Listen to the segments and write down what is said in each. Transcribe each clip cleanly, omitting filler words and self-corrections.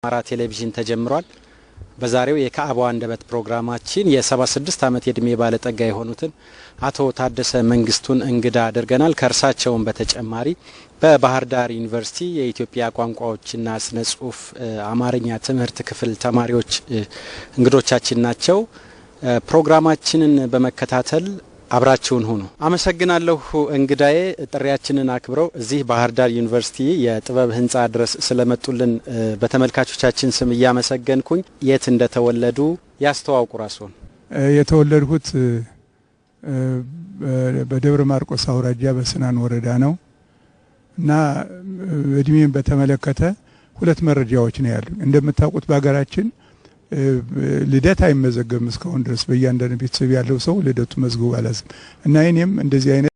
አማራ ቴሌቪዥን ተጀምሯል። በዛሬው የካዕባው አንደበት ፕሮግራማችን የ76 ዓመት የእድሜ ባለጠጋ የሆኑትን አቶ ታደሰ መንግስቱን እንግዳ አድርገናል። ከእርሳቸውም በተጨማሪ በባህር ዳር ዩኒቨርሲቲ የኢትዮጵያ ቋንቋዎችና ስነ ጽሁፍ አማርኛ ትምህርት ክፍል ተማሪዎች እንግዶቻችን ናቸው። ፕሮግራማችንን በመከታተል አብራችሁን ሁኑ። አመሰግናለሁ እንግዳዬ ጥሪያችንን አክብረው እዚህ ባህር ዳር ዩኒቨርሲቲ የጥበብ ህንጻ ድረስ ስለመጡልን በተመልካቾቻችን ስም እያመሰገንኩኝ የት እንደተወለዱ ያስተዋውቁ ራስዎን። የተወለድኩት በደብረ ማርቆስ አውራጃ በስናን ወረዳ ነው እና እድሜን በተመለከተ ሁለት መረጃዎች ነው ያሉኝ። እንደምታውቁት በአገራችን ልደት አይመዘገብም እስካሁን ድረስ በእያንዳንዱ ቤተሰብ ያለው ሰው ልደቱ መዝገቡ አላዝም እና እኔም እንደዚህ አይነት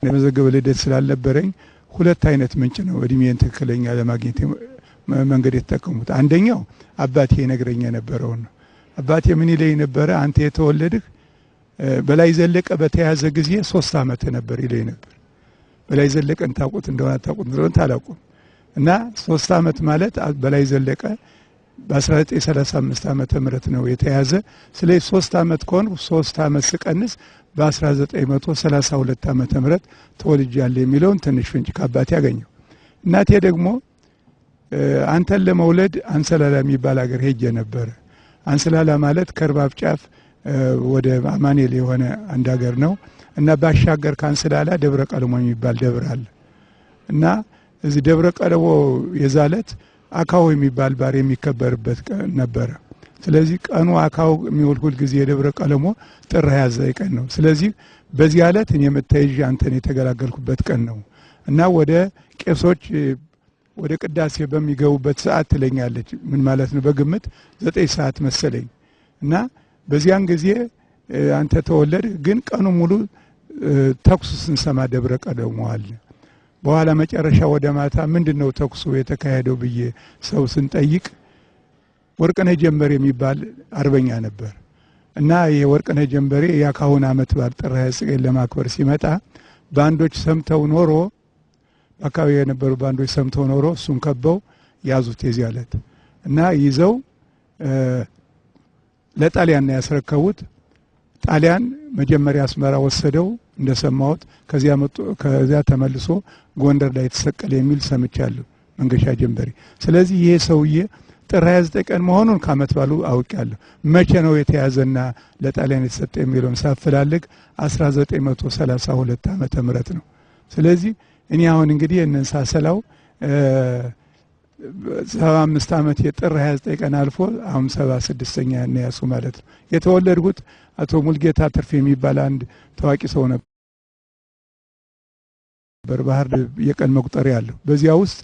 መዘገበ ልደት ስላልነበረኝ ሁለት አይነት ምንጭ ነው እድሜን ትክክለኛ ለማግኘት መንገድ የተጠቀሙት። አንደኛው አባቴ ነግረኛ የነበረው ነው። አባቴ ምን ይለኝ ነበረ? አንተ የተወለድህ በላይ ዘለቀ በተያዘ ጊዜ 3 ዓመት ነበር ይለኝ ነበር። በላይ ዘለቀን ታውቁት እንደሆነ ታውቁት እንደሆነ ታላቁ እና 3 ዓመት ማለት በላይ ዘለቀ በ1935 ዓመተ ምህረት ነው የተያዘ። ስለዚህ 3 ዓመት ከሆነ 3 ዓመት ስቀንስ በ1932 ዓመተ ምህረት ተወልጃለሁ የሚለውን ትንሽ ፍንጭ ከአባቴ ያገኘው። እናቴ ደግሞ አንተን ለመውለድ አንሰላላ የሚባል ሀገር ሄጄ ነበር። አንሰላላ ማለት ከርባብ ጫፍ ወደ አማኑኤል የሆነ አንድ ሀገር ነው እና ባሻገር ካንሰላላ ደብረ ቀለሞ የሚባል ደብር አለ እና እዚህ ደብረ ቀለሞ የዛለት አካው የሚባል ባር የሚከበርበት ነበር። ስለዚህ ቀኑ አካው የሚውል ሁሉ ጊዜ የደብረ ቀለሞ ጥር 29 ቀን ነው። ስለዚህ በዚህ ዕለት እኔ መታየጅ አንተን የተገላገልኩበት ቀን ነው እና ወደ ቄሶች ወደ ቅዳሴ በሚገቡበት ሰዓት ትለኛለች። ምን ማለት ነው? በግምት 9 ሰዓት መሰለኝ እና በዚያን ጊዜ አንተ ተወለድ። ግን ቀኑ ሙሉ ተኩስ ስንሰማ ደብረ ቀለሞ አለ። በኋላ መጨረሻ ወደ ማታ ምንድነው ተኩሱ የተካሄደው ብዬ ሰው ስንጠይቅ ወርቅነህ ጀንበሬ የሚባል አርበኛ ነበር እና የወርቅነህ ጀንበሬ ያካሁን አመት በዓል ጥር 29 ለማክበር ሲመጣ ባንዶች ሰምተው ኖሮ አካባቢ የነበሩ ባንዶች ሰምተው ኖሮ እሱን ከበው ያዙት የዚያ ዕለት እና ይዘው ለጣሊያን ያስረከቡት። ጣሊያን መጀመሪያ አስመራ ወሰደው እንደሰማሁት። ከዚያ ተመልሶ ጎንደር ላይ ተሰቀለ የሚል ሰምቻለሁ መንገሻ ጀንበሬ። ስለዚህ ይሄ ሰውዬ ጥር 29 ቀን መሆኑን ከአመት ባሉ አውቃለሁ። መቼ ነው የተያዘና ለጣሊያን የተሰጠ የሚለውን ሳፈላልግ 1932 ዓመተ ምህረት ነው። ስለዚህ እኔ አሁን እንግዲህ እነን ሳሰላው 75 ዓመት የጥር 29 ቀን አልፎ አሁን 76ኛ ነው ያሱ ማለት ነው። የተወለድኩት አቶ ሙልጌታ ትርፌ የሚባል አንድ ታዋቂ ሰው ነበር። ባህር የቀን መቁጠሪያ አለው። በዚያ ውስጥ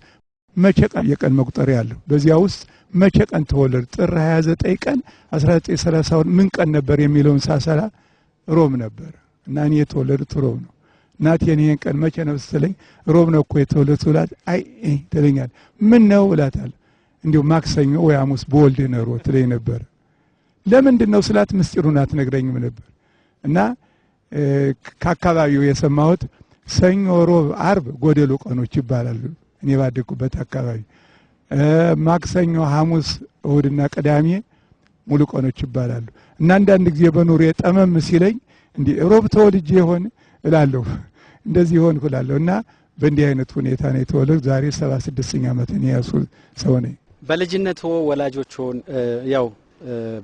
መቼ ቀን የቀን መቁጠሪያ አለው። በዚያ ውስጥ መቼ ቀን ተወለድ ጥር 29 ቀን 1930 ምን ቀን ነበር የሚለውን ሳሰላ ሮብ ነበር እና እኔ የተወለድኩት ሮብ ነው። እናቴ ይሄን ቀን መቼ ነው ስትለኝ ሮብ ነው እኮ የተወለድኩት ብላት አይ ትለኛለች። ምን ነው እላታለሁ። እንዲሁ ማክሰኞ ወይ ሐሙስ በወልድ ነው ትለኝ ነበር። ለምንድን ነው ስላት ምስጢሩን አትነግረኝም ነበር እና ከአካባቢው የሰማሁት ሰኞ፣ ሮብ፣ አርብ ጎደሎ ቀኖች ይባላሉ እኔ ባደኩበት አካባቢ። ማክሰኞ፣ ሐሙስ፣ እሁድና ቅዳሜ ሙሉ ቀኖች ይባላሉ እና አንዳንድ ጊዜ በኑሬ ጠመም ሲለኝ እንዴ ሮብ ተወልጄ ይሆን እላለሁ። እንደዚህ ሆንኩ እላለሁ እና በእንዲህ አይነት ሁኔታ ነው የተወለድኩት። ዛሬ 76ኛ ዓመቴን ያሱ ሰው ነኝ። በልጅነቱ ወላጆቹን ያው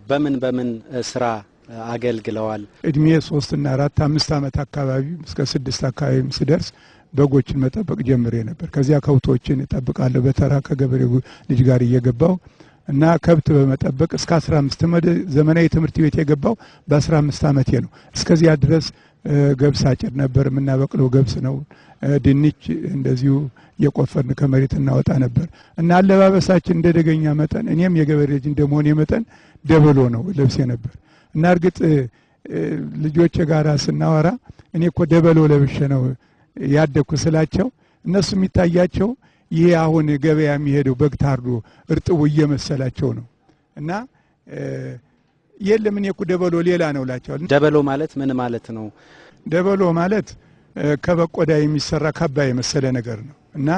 በምን ስራ አገልግለዋል? እድሜ 3 እና 4 5 ዓመት አካባቢ እስከ 6 አካባቢ ስደርስ በጎችን መጠበቅ ጀምሬ ነበር። ከዚያ ከብቶችን እጠብቃለሁ በተራ ከገበሬው ልጅ ጋር እየገባው እና ከብት በመጠበቅ እስከ 15 ዘመናዊ ትምህርት ቤት የገባው በ15 ዓመቴ ነው። እስከዚያ ድረስ ገብስ አጭድ ነበር። የምናበቅለው ገብስ ነው። ድንች እንደዚሁ የቆፈርን ከመሬት እናወጣ ነበር እና አለባበሳችን እንደደገኛ መጠን እኔም የገበሬ ልጅ እንደመሆኔ መጠን ደበሎ ነው ለብሴ ነበር እና እርግጥ ልጆቼ ጋራ ስናወራ እኔ እኮ ደበሎ ለብሼ ነው ያደኩ ስላቸው እነሱ የሚታያቸው ይሄ አሁን ገበያ የሚሄደው በግ ታርዶ እርጥቡ እየመሰላቸው ነው እና የለም እኔ እኮ ደበሎ ሌላ ነው ላቸው። ደበሎ ማለት ምን ማለት ነው? ደበሎ ማለት ከበቆዳ የሚሰራ ካባ የመሰለ ነገር ነው እና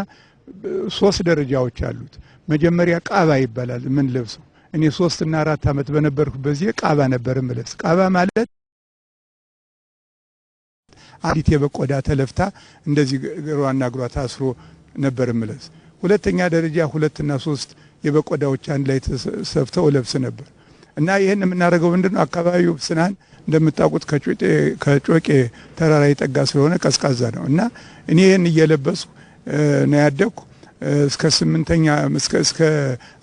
3 ደረጃዎች አሉት። መጀመሪያ ቃባ ይባላል። ምን ለብሰው እኔ 3 እና 4 አመት በነበርኩበት በዚህ ቃባ ነበር ምለብስ። ቃባ ማለት አንዲት የበቆዳ ተለፍታ እንደዚህ ግሯና ግሯ ታስሮ ነበር ምለብስ። ሁለተኛ ደረጃ 2 እና 3 የበቆዳዎች አንድ ላይ ተሰፍተው ለብስ ነበር እና ይሄን የምናደርገው ምንድነው አካባቢው ስናን እንደምታውቁት ከጮቄ ተራራ ይጠጋ ስለሆነ ቀዝቃዛ ነው እና እኔ ይሄን እየለበሱ ነው ያደኩ እስከ 8ኛ እስከ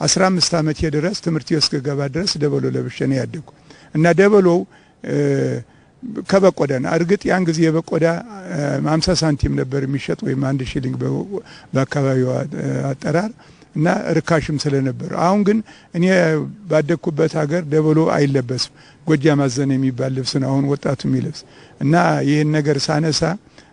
15 አመት ድረስ ትምህርት እስከገባ ድረስ ደበሎ ለብሼ ነው ያደኩ እና ደበሎው ከበቆዳ ነው። እርግጥ ያን ጊዜ የበቆዳ 50 ሳንቲም ነበር የሚሸጥ ወይም 1 ሺሊንግ በአካባቢው አጠራር እና ርካሽም ስለነበር። አሁን ግን እኔ ባደኩበት ሀገር ደበሎ አይለበስም። ጎጃም አዘነ የሚባል ልብስ ነው አሁን ወጣቱ የሚለብስ እና ይሄን ነገር ሳነሳ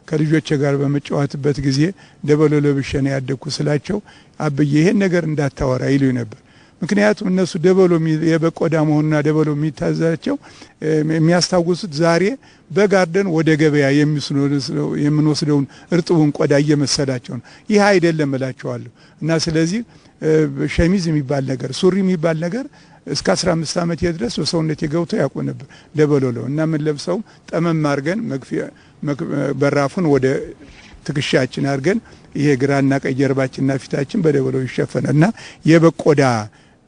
ከልጆቼ ጋር በመጫወትበት ጊዜ ደበሎ ለብሼ ነው ያደኩ ስላቸው አብዬ ይሄን ነገር እንዳታወራ ይሉኝ ነበር። ምክንያቱም እነሱ ደበሎ የበቆዳ መሆንና ደበሎ የሚታዛቸው የሚያስታውሱት ዛሬ በጋርደን ወደ ገበያ የምንወስደውን እርጥቡን ቆዳ እየመሰላቸው ነው። ይህ አይደለም እላቸዋለሁ እና ስለዚህ ሸሚዝ የሚባል ነገር ሱሪ የሚባል ነገር እስከ 15 አመት ድረስ በሰውነቴ ገብቶ ያውቁ ነበር ደበሎ ነው እና ምን ለብሰው ጠመም አድርገን መግፊያ በራፉን ወደ ትክሻችን አድርገን ይሄ ግራና ቀኝ ጀርባችንና ፊታችን በደበሎ ይሸፈናልና የበቆዳ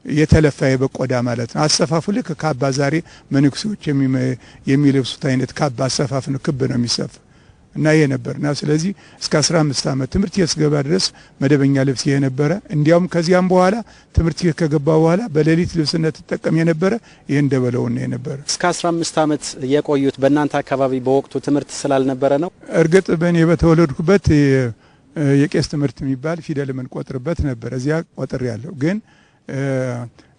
የተለፋ የበቆዳ ማለት ነው። አሰፋፉ ልክ ካባ ዛሬ መንክሶች የሚለብሱት አይነት ካባ አሰፋፍ ነው። ክብ ነው የሚሰፋ እና ይሄ ነበርና ስለዚህ እስከ 15 አመት ትምህርት እስከገባ ድረስ መደበኛ ልብስ ይሄ ነበረ። እንዲያውም ከዚያም በኋላ ትምህርት ከገባ በኋላ በሌሊት ልብስነት ተጠቀም የነበረ ይሄን ደበሎው ነው የነበረ። እስከ 15 አመት የቆዩት በእናንተ አካባቢ በወቅቱ ትምህርት ስላልነበረ ነው? እርግጥ በእኔ በተወለድኩበት የቄስ ትምህርት የሚባል ፊደል ምን ቆጥርበት ነበር። እዚያ ቆጥር ያለው ግን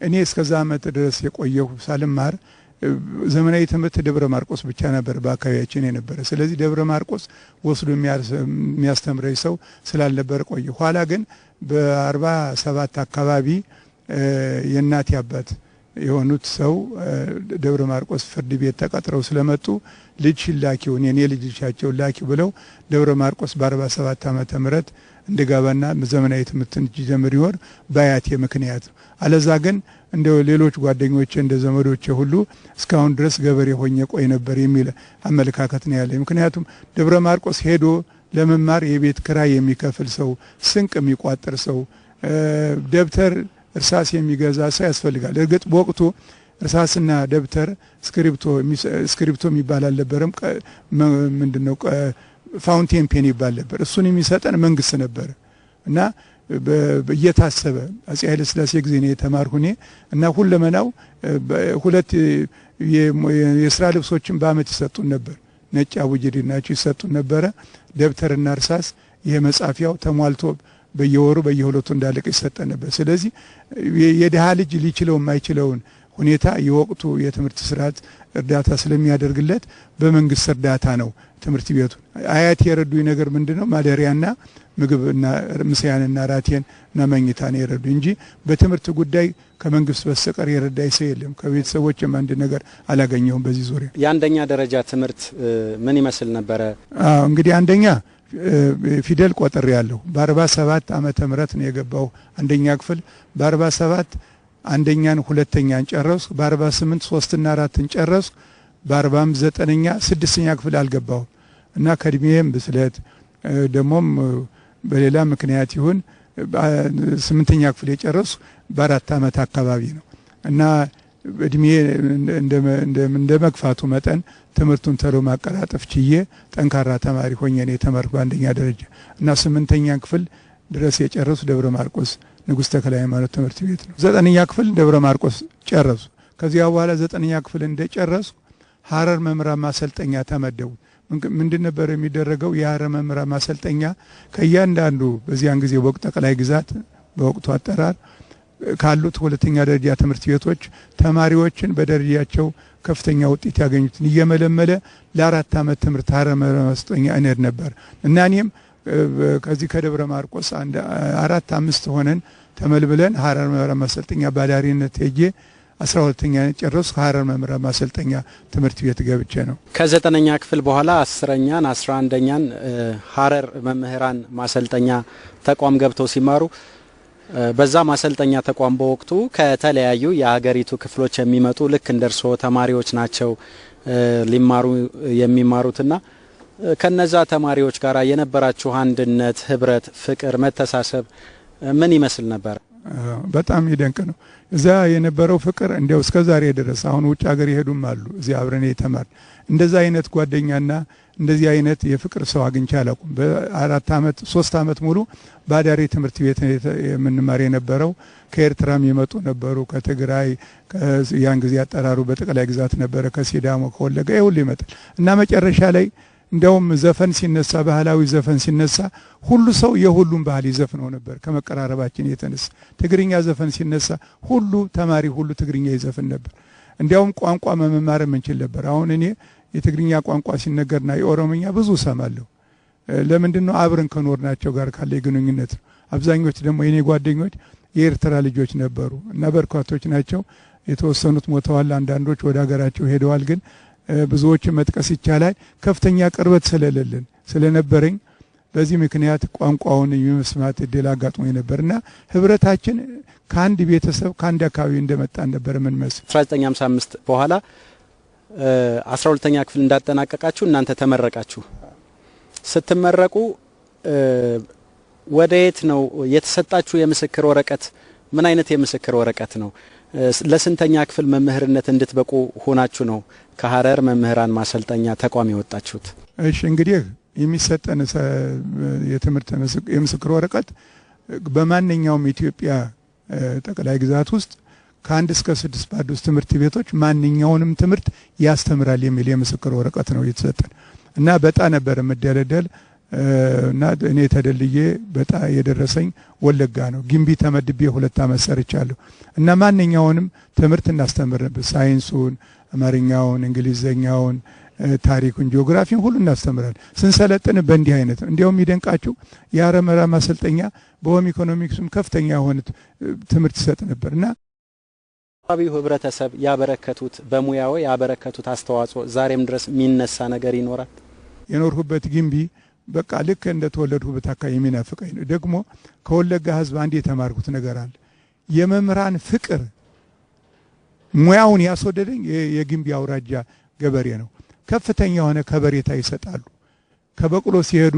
እኔ እስከዛ አመት ድረስ የቆየሁ ሳልማር ዘመናዊ ትምህርት ደብረ ማርቆስ ብቻ ነበር በአካባቢያችን የነበረ። ስለዚህ ደብረ ማርቆስ ወስዶ የሚያስተምረኝ ሰው ስላልነበር ቆየ። ኋላ ግን በ47 አካባቢ የእናቴ አባት የሆኑት ሰው ደብረ ማርቆስ ፍርድ ቤት ተቀጥረው ስለመጡ ልጅ ላኪው የኔ ልጅቻቸው ላኪው ብለው ደብረ ማርቆስ በ47 ዓመተ ምህረት እንደጋባና ዘመናዊ ትምህርት ጀምር ይወር ባያቴ ምክንያት ነው። አለዛ ግን እንደ ሌሎች ጓደኞቼ እንደ ዘመዶቼ ሁሉ እስካሁን ድረስ ገበሬ ሆኜ ቆይ ነበር የሚል አመለካከት ነው ያለኝ። ምክንያቱም ደብረ ማርቆስ ሄዶ ለመማር የቤት ክራይ የሚከፍል ሰው፣ ስንቅ የሚቋጥር ሰው፣ ደብተር እርሳስ የሚገዛ ሰው ያስፈልጋል። እርግጥ በወቅቱ እርሳስና ደብተር ስክሪፕቶ የሚባል አልነበረም። ምንድነው ፋውንቴን ፔን ይባል ነበር። እሱን የሚሰጠን መንግስት ነበር እና እየታሰበ አጼ ኃይለ ሥላሴ ጊዜ ነው የተማርኩኔ እና ሁለመናው 2 የስራ ልብሶችን በአመት ይሰጡን ነበር። ነጭ አቡጀዴ ናቸው ይሰጡን ነበረ። ደብተርና እርሳስ ይሄ መጻፊያው ተሟልቶ በየወሩ በየሁለቱ እንዳለቀ ይሰጠን ነበር። ስለዚህ የደሃ ልጅ ሊችለው የማይችለውን ሁኔታ የወቅቱ የትምህርት ስርዓት እርዳታ ስለሚያደርግለት በመንግስት እርዳታ ነው ትምህርት ቤቱ። አያት የረዱኝ ነገር ምንድነው ማደሪያና ምግብና ምሳያንና ራቴንና መኝታን የረዱ እንጂ በትምህርት ጉዳይ ከመንግስት በስተቀር የረዳኝ ሰው የለም። ከቤተሰቦችም አንድ ነገር አላገኘሁም በዚህ ዙሪያ። የአንደኛ ደረጃ ትምህርት ምን ይመስል ነበረ? እንግዲህ አንደኛ ፊደል ቆጥር ያለው በ47 ዓመተ ምህረት ነው የገባው አንደኛ ክፍል። በ47 አንደኛን ሁለተኛን ጨረስኩ። በ48 3ና 4ን ጨረስኩ። በ49ኛ 6ኛ ክፍል አልገባው እና ከእድሜም ብስለት ደሞም በሌላ ምክንያት ይሁን 8ኛ ክፍል የጨረስኩ በ4 ዓመት አካባቢ ነው እና እድሜ እንደ መግፋቱ መጠን ትምህርቱን ተሎ ማቀራጠፍ ችዬ ጠንካራ ተማሪ ሆኜ ነው የተማርኩ አንደኛ ደረጃ እና 8ኛ ክፍል ድረስ የጨረሱ ደብረ ማርቆስ ንጉሥ ተክለ ሃይማኖት ትምህርት ቤት ነው። 9ኛ ክፍል ደብረ ማርቆስ ጨረሱ። ከዚያ በኋላ 9ኛ ክፍል እንደጨረሱ ሐረር መምህራን ማሰልጠኛ ተመደቡ። ምንድን ነበር የሚደረገው? የሐረር መምህራን ማሰልጠኛ ከእያንዳንዱ በዚያን ጊዜ ወቅት ጠቅላይ ግዛት በወቅቱ አጠራር ካሉት ሁለተኛ ደረጃ ትምህርት ቤቶች ተማሪዎችን በደረጃቸው ከፍተኛ ውጤት ያገኙትን እየመለመለ ለ4 ዓመት ትምህርት ሐረር መምህራን ማሰልጠኛ እንሄድ ነበር እና እኔም ከዚህ ከደብረ ማርቆስ 4-5 ሆነን ተመልብለን ሐረር መምህራን ማሰልጠኛ ባዳሪነት ሄጄ 12ኛ ጨረስኩ። ሀረር መምህራን ማሰልጠኛ ትምህርት ቤት ገብቼ ነው። ከ9ኛ ክፍል በኋላ 10ኛን 11ኛን ሀረር መምህራን ማሰልጠኛ ተቋም ገብተው ሲማሩ በዛ ማሰልጠኛ ተቋም በወቅቱ ከተለያዩ የሀገሪቱ ክፍሎች የሚመጡ ልክ እንደርሶ ተማሪዎች ናቸው ሊማሩ የሚማሩትና ከነዛ ተማሪዎች ጋር የነበራችሁ አንድነት፣ ህብረት፣ ፍቅር፣ መተሳሰብ ምን ይመስል ነበር? በጣም ይደንቅ ነው። እዛ የነበረው ፍቅር እንደው እስከዛሬ ድረስ አሁን ውጭ ሀገር ይሄዱም አሉ እዚህ አብረን የተማር እንደዛ አይነት ጓደኛና እንደዚህ አይነት የፍቅር ሰው አግኝቼ አላውቅም። በ4 አመት 3 አመት ሙሉ ባዳሪ ትምህርት ቤት የምንማር የነበረው ከኤርትራም የመጡ ነበሩ፣ ከትግራይ ያን ጊዜ አጠራሩ በጠቅላይ ግዛት ነበረ፣ ከሲዳሞ ከወለጋ ይሁሉ ይመጣል እና መጨረሻ ላይ እንደውም ዘፈን ሲነሳ ባህላዊ ዘፈን ሲነሳ ሁሉ ሰው የሁሉም ባህል ይዘፍነው ነበር። ከመቀራረባችን የተነሳ ትግርኛ ዘፈን ሲነሳ ሁሉ ተማሪ ሁሉ ትግርኛ ይዘፍን ነበር። እንዲያውም ቋንቋ መማር እንችል ነበር። አሁን እኔ የትግርኛ ቋንቋ ሲነገርና የኦሮምኛ ብዙ ሰማለሁ። ለምንድነው? አብረን ከኖርናቸው ጋር ካለ ግንኙነት ነው። አብዛኞቹ ደግሞ የኔ ጓደኞች የኤርትራ ልጆች ነበሩ እና በርካቶች ናቸው። የተወሰኑት ሞተዋል፣ አንዳንዶች ወደ ሀገራቸው ሄደዋል። ግን ብዙዎች መጥቀስ ይቻላል። ከፍተኛ ቅርበት ስለነበረኝ በዚህ ምክንያት ቋንቋውን የመስማት እድል አጋጥሞኝ ነበርና ህብረታችን ከአንድ ቤተሰብ ከአንድ አካባቢ እንደመጣን ነበር ምን መስል 1955 በኋላ 12ኛ ክፍል እንዳጠናቀቃችሁ እናንተ ተመረቃችሁ። ስትመረቁ ወደየት ነው የተሰጣችሁ የምስክር ወረቀት? ምን አይነት የምስክር ወረቀት ነው? ለስንተኛ ክፍል መምህርነት እንድትበቁ ሆናችሁ ነው ከሀረር መምህራን ማሰልጠኛ ተቋም የወጣችሁት? እሺ እንግዲህ የሚሰጠን የትምህርት የምስክር ወረቀት በማንኛውም ኢትዮጵያ ጠቅላይ ግዛት ውስጥ ከ1 እስከ 6 ባሉት ትምህርት ቤቶች ማንኛውንም ትምህርት ያስተምራል የሚል የምስክር ወረቀት ነው የተሰጠን እና በጣ ነበር መደለደል እና እኔ ተደልዬ በጣ የደረሰኝ ወለጋ ነው። ግንቢ ተመድቤ 2 አመት ሰርቻለሁ እና ማንኛውንም ትምህርት እናስተምር ነበር። ሳይንሱን፣ አማርኛውን፣ እንግሊዘኛውን፣ ታሪኩን፣ ጂኦግራፊን ሁሉ እናስተምራለን። ስንሰለጥን በእንዲህ አይነት እንዲያውም ይደንቃችሁ የሀረር መምህራን ማሰልጠኛ በሆም ኢኮኖሚክስም ከፍተኛ የሆነ ትምህርት ይሰጥ ነበርና አብዩ ህብረተሰብ ያበረከቱት በሙያው ያበረከቱት አስተዋጽኦ ዛሬም ድረስ የሚነሳ ነገር ይኖራል። የኖርሁበት ግንቢ በቃ ልክ እንደተወለድሁበት አካባቢ የሚናፍቀኝ ነው። ደግሞ ከወለጋ ህዝብ አንድ የተማርኩት ነገር አለ። የመምህራን ፍቅር ሙያውን ያስወደደኝ የግንቢ አውራጃ ገበሬ ነው። ከፍተኛ የሆነ ከበሬታ ይሰጣሉ። ከበቅሎ ሲሄዱ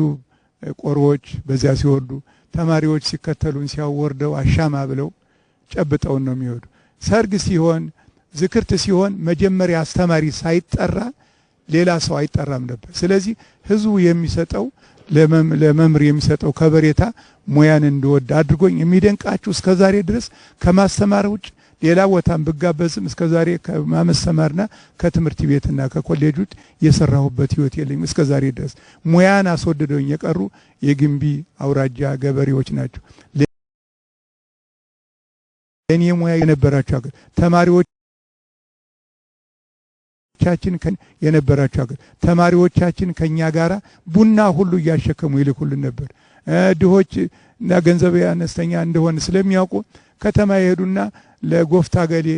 ቆሮዎች በዚያ ሲወርዱ ተማሪዎች ሲከተሉን ሲያወርደው አሻማ ብለው ጨብጠውን ነው የሚወዱ። ሰርግ ሲሆን ዝክርት ሲሆን መጀመሪያ አስተማሪ ሳይጠራ ሌላ ሰው አይጠራም ነበር። ስለዚህ ህዝቡ የሚሰጠው ለመምህር የሚሰጠው ከበሬታ ሙያን እንደወድ አድርጎኝ የሚደንቃችሁ እስከዛሬ ድረስ ከማስተማር ውጭ ሌላ ቦታም ብጋበዝም እስከዛሬ ከማስተማርና ከትምህርት ቤትና ከኮሌጅ ውጭ የሰራሁበት ህይወት የለኝም እስከዛሬ ድረስ። ሙያን አስወድደውኝ የቀሩ የግንቢ አውራጃ ገበሬዎች ናቸው። ለኔ ሙያ የነበራቸው ሀገር ተማሪዎቻችን ከኛ ጋራ ቡና ሁሉ እያሸከሙ ይልኩልን ነበር። ድሆች እና ገንዘብ አነስተኛ እንደሆነ ስለሚያውቁ ከተማ ይሄዱና ለጎፍታ ገሌ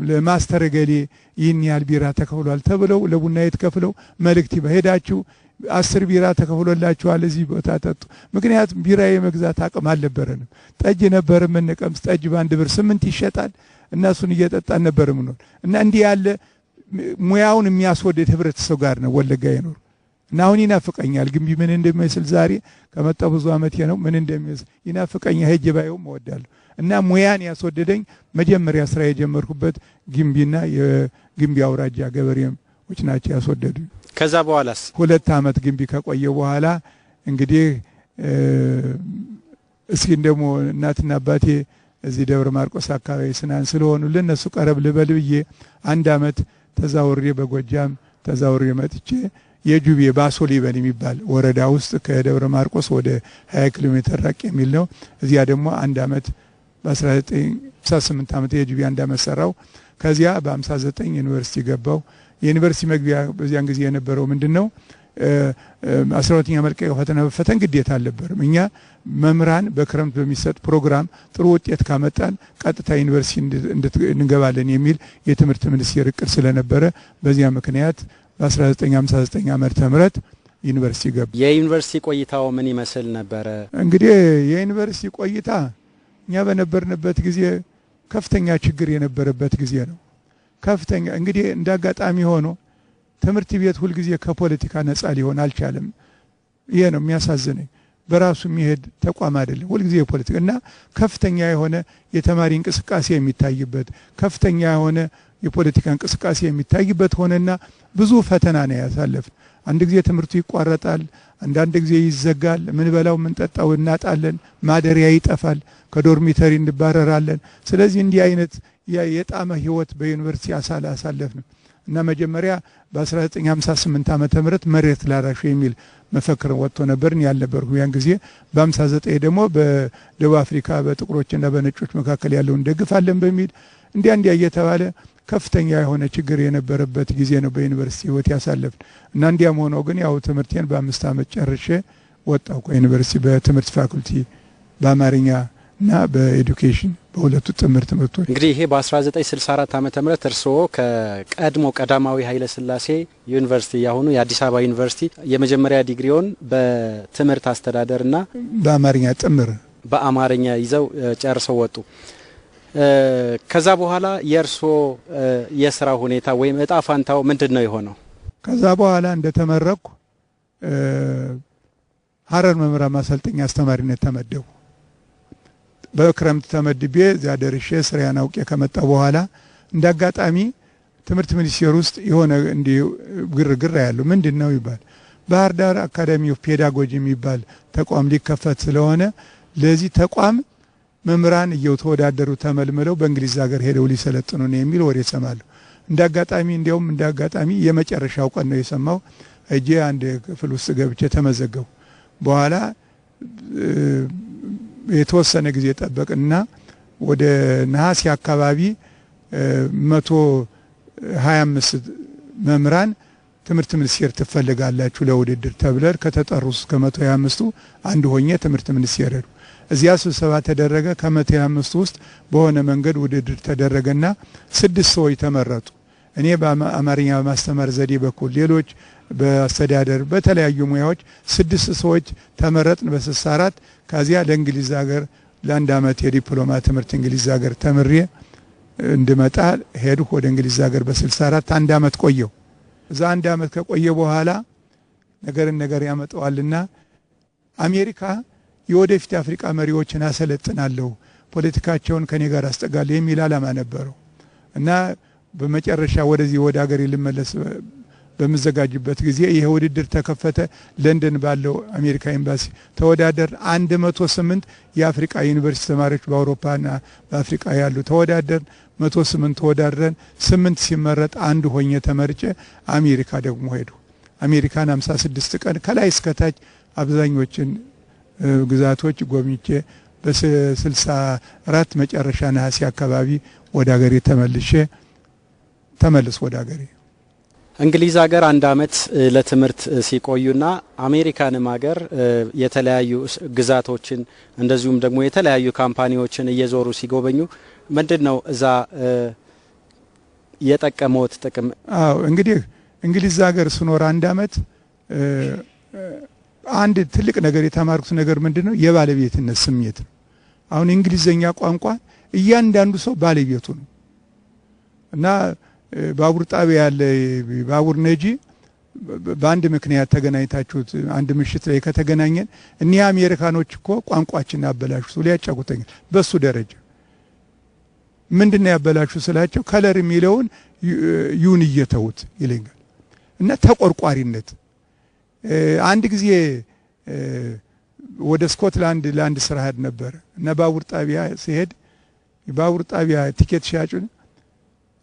ለማስተር ገሌ ይህን ያህል ቢራ ተከፍሏል ተብለው ለቡና የተከፍለው መልእክት በሄዳችሁ 10 ቢራ ተከፍሎላችኋል እዚህ ቦታ ጠጡ። ምክንያቱም ቢራ የመግዛት አቅም አልነበረንም። ጠጅ ነበር የምንቀምስ። ጠጅ በአንድ ብር 8 ይሸጣል እና እሱን እየጠጣን ነበር ምንሆን እና እንዲህ ያለ ሙያውን የሚያስወድድ ህብረተሰብ ጋር ነው ወለጋ ይኖር እና አሁን ይናፍቀኛል። ግንቢ ምን እንደሚመስል ዛሬ ከመጣ ብዙ አመት ነው። ምን እንደሚመስል ይናፍቀኛል። ሄጄ ባየው እወዳለሁ እና ሙያን ያስወደደኝ መጀመሪያ ስራ የጀመርኩበት ግንቢና የግንቢ አውራጃ ገበሬዎች ናቸው ያስወደዱ። ከዛ በኋላስ 2 አመት ግንቢ ከቆየ በኋላ እንግዲህ እስኪ እንደሞ እናትና አባቴ እዚህ ደብረ ማርቆስ አካባቢ ስናን ስለሆኑ ለነሱ ቀረብ ልበል ብዬ 1 አመት ተዛውሬ በጎጃም ተዛውሬ መጥቼ የጁቤ ባሶ ሊበን የሚባል ወረዳ ውስጥ ከደብረ ማርቆስ ወደ 20 ኪሎ ሜትር ራቅ የሚል ነው። እዚያ ደግሞ 1 አመት በ1958 አመት የጁቤ 1 አመት ሰራው። ከዚያ በ59 ዩኒቨርሲቲ ገባው። የዩኒቨርሲቲ መግቢያ በዚያን ጊዜ የነበረው ምንድነው 12ኛ መልቀቂያ ፈተና በፈተን ግዴታ አልነበረም። እኛ መምህራን በክረምት በሚሰጥ ፕሮግራም ጥሩ ውጤት ካመጣን ቀጥታ ዩኒቨርሲቲ እንገባለን የሚል የትምህርት ሚኒስቴር እቅድ ስለነበረ በዚያ ምክንያት በ1959 ዓመተ ምህረት ዩኒቨርሲቲ ገባ። የዩኒቨርሲቲ ቆይታው ምን ይመስል ነበረ? እንግዲህ የዩኒቨርሲቲ ቆይታ እኛ በነበርንበት ጊዜ ከፍተኛ ችግር የነበረበት ጊዜ ነው። ከፍተኛ እንግዲህ እንዳጋጣሚ ሆኖ ትምህርት ቤት ሁሉ ጊዜ ከፖለቲካ ነፃ ሊሆን አልቻለም። ይሄ ነው የሚያሳዝነኝ። በራሱ የሚሄድ ተቋም አይደለም። ሁሉ ጊዜ የፖለቲካ እና ከፍተኛ የሆነ የተማሪ እንቅስቃሴ የሚታይበት ከፍተኛ የሆነ የፖለቲካ እንቅስቃሴ የሚታይበት ሆነና ብዙ ፈተና ነው ያሳለፍን። አንድ ጊዜ ትምህርቱ ይቋረጣል፣ አንዳንድ ጊዜ ይዘጋል፣ ምን በላው ምን ጠጣው እናጣለን፣ ማደሪያ ይጠፋል፣ ከዶርሚተሪ እንባረራለን። ስለዚህ እንዲህ አይነት የጣመ ህይወት በዩኒቨርሲቲ አሳለፍን እና መጀመሪያ በ1958 ዓመተ ምህረት መሬት ላራሹ የሚል መፈክር ወጥቶ ነበርን ያልነበርኩ ያን ጊዜ። በ59 ደግሞ በደቡብ አፍሪካ በጥቁሮችና በነጮች መካከል ያለውን ደግፋለን በሚል እንዲያ እየተባለ ከፍተኛ የሆነ ችግር የነበረበት ጊዜ ነው በዩኒቨርሲቲ ህይወት ያሳለፍን እና እንዲያም ሆኖ ግን ያው ትምህርቴን በ5 ዓመት ጨርሼ ወጣሁ ከዩኒቨርሲቲ በትምህርት ፋኩልቲ በአማርኛ እና በኤዱኬሽን በሁለቱ ትምህርት ትምህርቶች። እንግዲህ ይሄ በ1964 ዓመተ ምህረት እርስዎ ከቀድሞ ቀዳማዊ ኃይለ ሥላሴ ዩኒቨርሲቲ ያሁኑ የአዲስ አበባ ዩኒቨርሲቲ የመጀመሪያ ዲግሪውን በትምህርት አስተዳደርና በአማርኛ ጥምር በአማርኛ ይዘው ጨርሰው ወጡ። ከዛ በኋላ የእርስዎ የሥራ ሁኔታ ወይም እጣ ፋንታው ምንድነው የሆነው? ከዛ በኋላ እንደተመረኩ ሐረር መምህራን ማሰልጠኛ አስተማሪነት ተመደቡ። በክረምት ተመድቤ እዚያ ደርሼ ስራዬን አውቄ ከመጣ በኋላ እንዳጋጣሚ ትምህርት ሚኒስቴር ውስጥ የሆነ እንዲ ግርግር ያለው ምንድነው ይባል ባህር ዳር አካዳሚ ኦፍ ፔዳጎጂ የሚባል ተቋም ሊከፈት ስለሆነ ለዚህ ተቋም መምህራን እየተወዳደሩ ተመልምለው በእንግሊዝ ሀገር ሄደው ሊሰለጥኑ ነው የሚል ወሬ ሰማለሁ። እንዳጋጣሚ እንዲያውም እንዳጋጣሚ የመጨረሻው ቀን ነው የሰማው። እጄ አንድ ክፍል ውስጥ ገብቼ ተመዘገቡ። በኋላ የተወሰነ ጊዜ ጠበቅና ወደ ነሐሴ አካባቢ 125 መምህራን ትምህርት ሚኒስቴር ትፈልጋላችሁ ለውድድር ተብለን ከተጠሩት ከ125ቱ አንድ ሆኜ ትምህርት ሚኒስቴር ሄድኩ። እዚያ ስብሰባ ተደረገ። ከ125 ውስጥ በሆነ መንገድ ውድድር ተደረገና 6 ሰዎች ተመረጡ። እኔ በአማርኛ ማስተማር ዘዴ በኩል ሌሎች በአስተዳደር በተለያዩ ሙያዎች 6 ሰዎች ተመረጥን በ64 ከዚያ ለእንግሊዝ ሀገር ለአንድ ዓመት የዲፕሎማ ትምህርት እንግሊዝ ሀገር ተምሬ እንድመጣ ሄድኩ። ወደ እንግሊዝ ሀገር በ64 አንድ ዓመት ቆየው። እዛ አንድ ዓመት ከቆየ በኋላ ነገር ያመጣዋልና አሜሪካ የወደፊት አፍሪካ መሪዎችን አሰለጥናለሁ፣ ፖለቲካቸውን ከኔ ጋር አስጠጋለሁ የሚል ዓላማ ነበረው እና በመጨረሻ ወደዚህ ወደ ሀገር ልመለስ በመዘጋጅበት ጊዜ ይሄ ውድድር ተከፈተ። ለንደን ባለው አሜሪካ ኤምባሲ ተወዳደር 108 የአፍሪካ ዩኒቨርሲቲ ተማሪዎች በአውሮፓና በአፍሪካ ያሉ ተወዳደር 108 ተወዳድረን 8 ሲመረጥ አንድ ሆኜ ተመርጬ አሜሪካ ደግሞ ሄዱ። አሜሪካን 56 ቀን ከላይ እስከታች አብዛኞችን ግዛቶች ጎብኝቼ በ64 መጨረሻ ነሐሴ አካባቢ ወደ ሀገሬ ተመልስ ወደ ሀገሬ እንግሊዝ ሀገር አንድ ዓመት ለትምህርት ሲቆዩና አሜሪካንም ሀገር የተለያዩ ግዛቶችን እንደዚሁም ደግሞ የተለያዩ ካምፓኒዎችን እየዞሩ ሲጎበኙ ምንድነው እዛ የጠቀመውት ጥቅም? አዎ እንግዲህ እንግሊዝ ሀገር ስኖር አንድ ዓመት አንድ ትልቅ ነገር የተማርኩት ነገር ምንድነው የባለቤትነት ስሜት ነው። አሁን እንግሊዘኛ ቋንቋ እያንዳንዱ ሰው ባለቤቱ ነው እና ባቡር ጣቢያ ያለ ባቡር ነጂ በአንድ ምክንያት ተገናኝታችሁት አንድ ምሽት ላይ ከተገናኘን እኒህ አሜሪካኖች እኮ ቋንቋችን አበላሹ ሊያጫውተኝ በሱ ደረጃ ምንድነው ያበላሹ ስላቸው ከለር የሚለውን ዩን እየተውት ይለኛል እና ተቆርቋሪነት። አንድ ጊዜ ወደ ስኮትላንድ ላንድ ስራ ሄድ ነበር እና ባቡር ጣቢያ ሲሄድ ባቡር ጣቢያ ቲኬት ሻጩን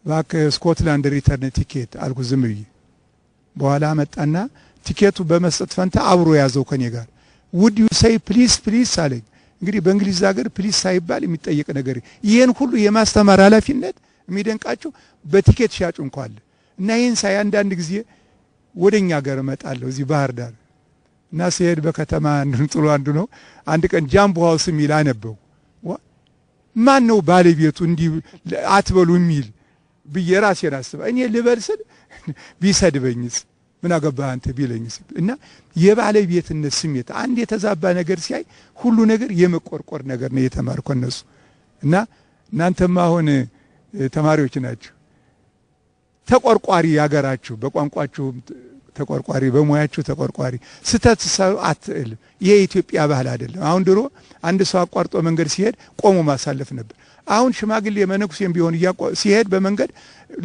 ባክ ስኮትላንድ ሪተርን ቲኬት አልኩ ዝም ብዬ። በኋላ መጣና ቲኬቱ በመስጠት ፈንታ አብሮ ያዘው ከኔ ጋር would you say please please አለኝ። እንግዲህ በእንግሊዝ ሀገር ፕሊስ ሳይባል የሚጠየቅ ነገር ይሄን ሁሉ የማስተማር ኃላፊነት የሚደንቃቸው በቲኬት ሻጩ እንኳን እና ይሄን ሳይ አንዳንድ ጊዜ ወደኛ ሀገር እመጣለሁ እዚህ ባህር ዳር እና ሲሄድ በከተማ አንዱን ጥሎ አንዱ ነው አንድ ቀን ጃምቦ ሃውስ የሚል አነበው ማን ነው ባለቤቱ እንዲህ አትበሉ የሚል ብዬ ራሴን አስበ እኔ ልበልስል ቢሰድበኝስ ምን አገባህ አንተ ቢለኝስ እና የባለቤትነት ስሜት አንድ የተዛባ ነገር ሲያይ ሁሉ ነገር የመቆርቆር ነገር ነው የተማርኩ እነሱ እና እናንተም አሁን ተማሪዎች ናችሁ ተቆርቋሪ ያገራችሁ በቋንቋችሁ ተቆርቋሪ በሙያችሁ ተቆርቋሪ ስተት አትል የኢትዮጵያ ባህል አይደለም አሁን ድሮ አንድ ሰው አቋርጦ መንገድ ሲሄድ ቆሞ ማሳለፍ ነበር አሁን ሽማግሌ መነኩሴም ቢሆን ሲሄድ በመንገድ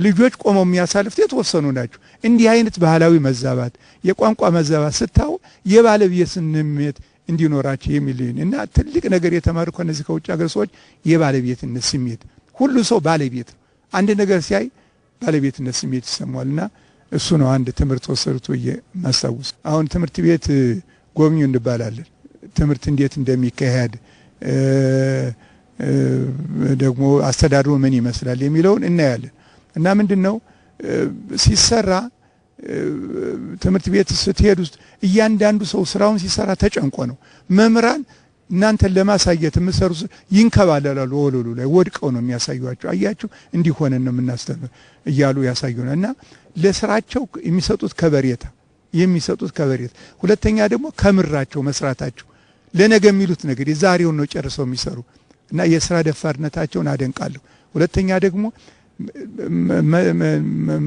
ልጆች ቆመው የሚያሳልፉት የተወሰኑ ናቸው እንዲህ አይነት ባህላዊ መዛባት የቋንቋ መዛባት ስታው የባለቤት ስሜት እንዲኖራቸው የሚልን እና ትልቅ ነገር የተማርኩ እነዚህ ከውጭ ሀገር ሰዎች የባለቤትነት ስሜት ሁሉ ሰው ባለቤት አንድ ነገር ሲያይ ባለቤትነት ስሜት ይሰማልና እሱ ነው አንድ ትምህርት ወሰዱት የማስታውስ አሁን ትምህርት ቤት ጎብኙ እንባላለን ትምህርት እንዴት እንደሚካሄድ ደግሞ አስተዳደሩ ምን ይመስላል የሚለውን እናያለን እና ምንድነው ሲሰራ ትምህርት ቤት ስትሄዱ እያንዳንዱ ሰው ስራውን ሲሰራ ተጨንቆ ነው መምራን እናንተን ለማሳየት ምሰሩ ይንከባለላሉ ወለሉ ላይ ወድቀው ነው የሚያሳዩአችሁ አያችሁ እንዲህ ሆነን ነው የምናስተምር እያሉ ያሳዩና እና ለስራቸው የሚሰጡት ከበሬታ ሁለተኛ ደግሞ ከምራቸው መስራታቸው ለነገ የሚሉት ነገር የዛሬውን ነው ጨርሰው የሚሰሩ እና የሥራ ደፋርነታቸውን አደንቃለሁ ሁለተኛ ደግሞ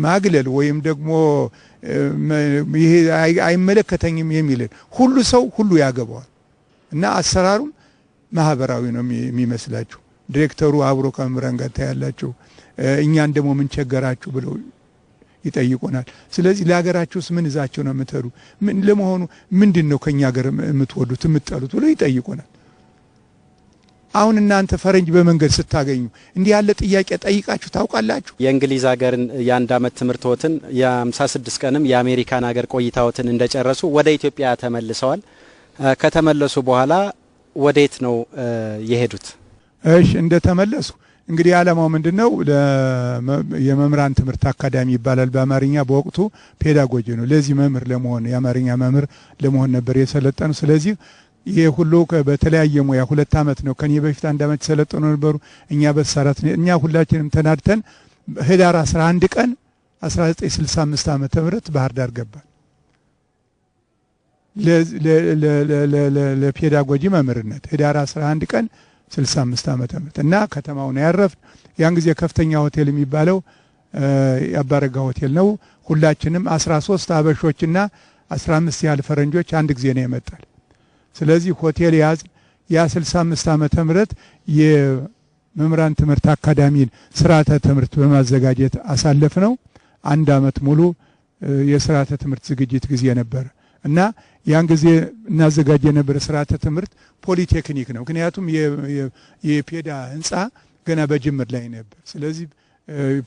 ማግለል ወይም ደግሞ ይሄ አይመለከተኝም የሚል ሁሉ ሰው ሁሉ ያገባዋል እና አሰራሩም ማህበራዊ ነው የሚመስላችሁ ዲሬክተሩ አብሮ ከመምህራን ጋር ታያላችሁ እኛን ደግሞ ምን ቸገራችሁ ብለው ይጠይቁናል ስለዚህ ለሀገራችሁስ ምን ይዛችሁ ነው የምትሄዱ ምን ለመሆኑ ምንድነው ከኛ ሀገር የምትወዱት የምትጠሉት ብለው ይጠይቁናል አሁን እናንተ ፈረንጅ በመንገድ ስታገኙ እንዲህ ያለ ጥያቄ ጠይቃችሁ ታውቃላችሁ የእንግሊዝ ሀገርን የአንድ አመት ትምህርቶትን የ56 ቀንም የአሜሪካን ሀገር ቆይታዎትን እንደጨረሱ ወደ ኢትዮጵያ ተመልሰዋል ከተመለሱ በኋላ ወዴት ነው የሄዱት እሺ እንደተመለሱ እንግዲህ ዓላማው ምንድነው የመምህራን ትምህርት አካዳሚ ይባላል በአማርኛ በወቅቱ ፔዳጎጂ ነው ለዚህ መምህር ለመሆን የአማርኛ መምህር ለመሆን ነበር የሰለጠኑ ስለዚህ የሁሉ በተለያየ ሙያ 2 አመት ነው ከኔ በፊት 1 አመት ሰለጠኑ ነበሩ እኛ በሰራት እኛ ሁላችንም ተናድተን ህዳር 11 ቀን 1965 ዓመተ ምህረት ባህር ዳር ገባን ለፔዳጎጂ መምህርነት ህዳር 11 ቀን 65 ዓመተ ምህረት እና ከተማውን ያረፍ ያን ጊዜ ከፍተኛ ሆቴል የሚባለው ያባረጋ ሆቴል ነው ሁላችንም 13 አበሾችና 15 ያህል ፈረንጆች አንድ ጊዜ ነው የመጣል ስለዚህ ሆቴል ያዝ ያ 65 ዓመተ ምህረት የመምህራን ትምህርት አካዳሚን ስርዓተ ትምህርት በማዘጋጀት አሳለፍ ነው 1 አመት ሙሉ የስርዓተ ትምህርት ዝግጅት ጊዜ ነበር እና ያን ጊዜ እናዘጋጅ የነበረ ስርዓተ ትምህርት ፖሊቴክኒክ ነው ምክንያቱም የፔዳ ህንጻ ገና በጅምር ላይ ነበር ስለዚህ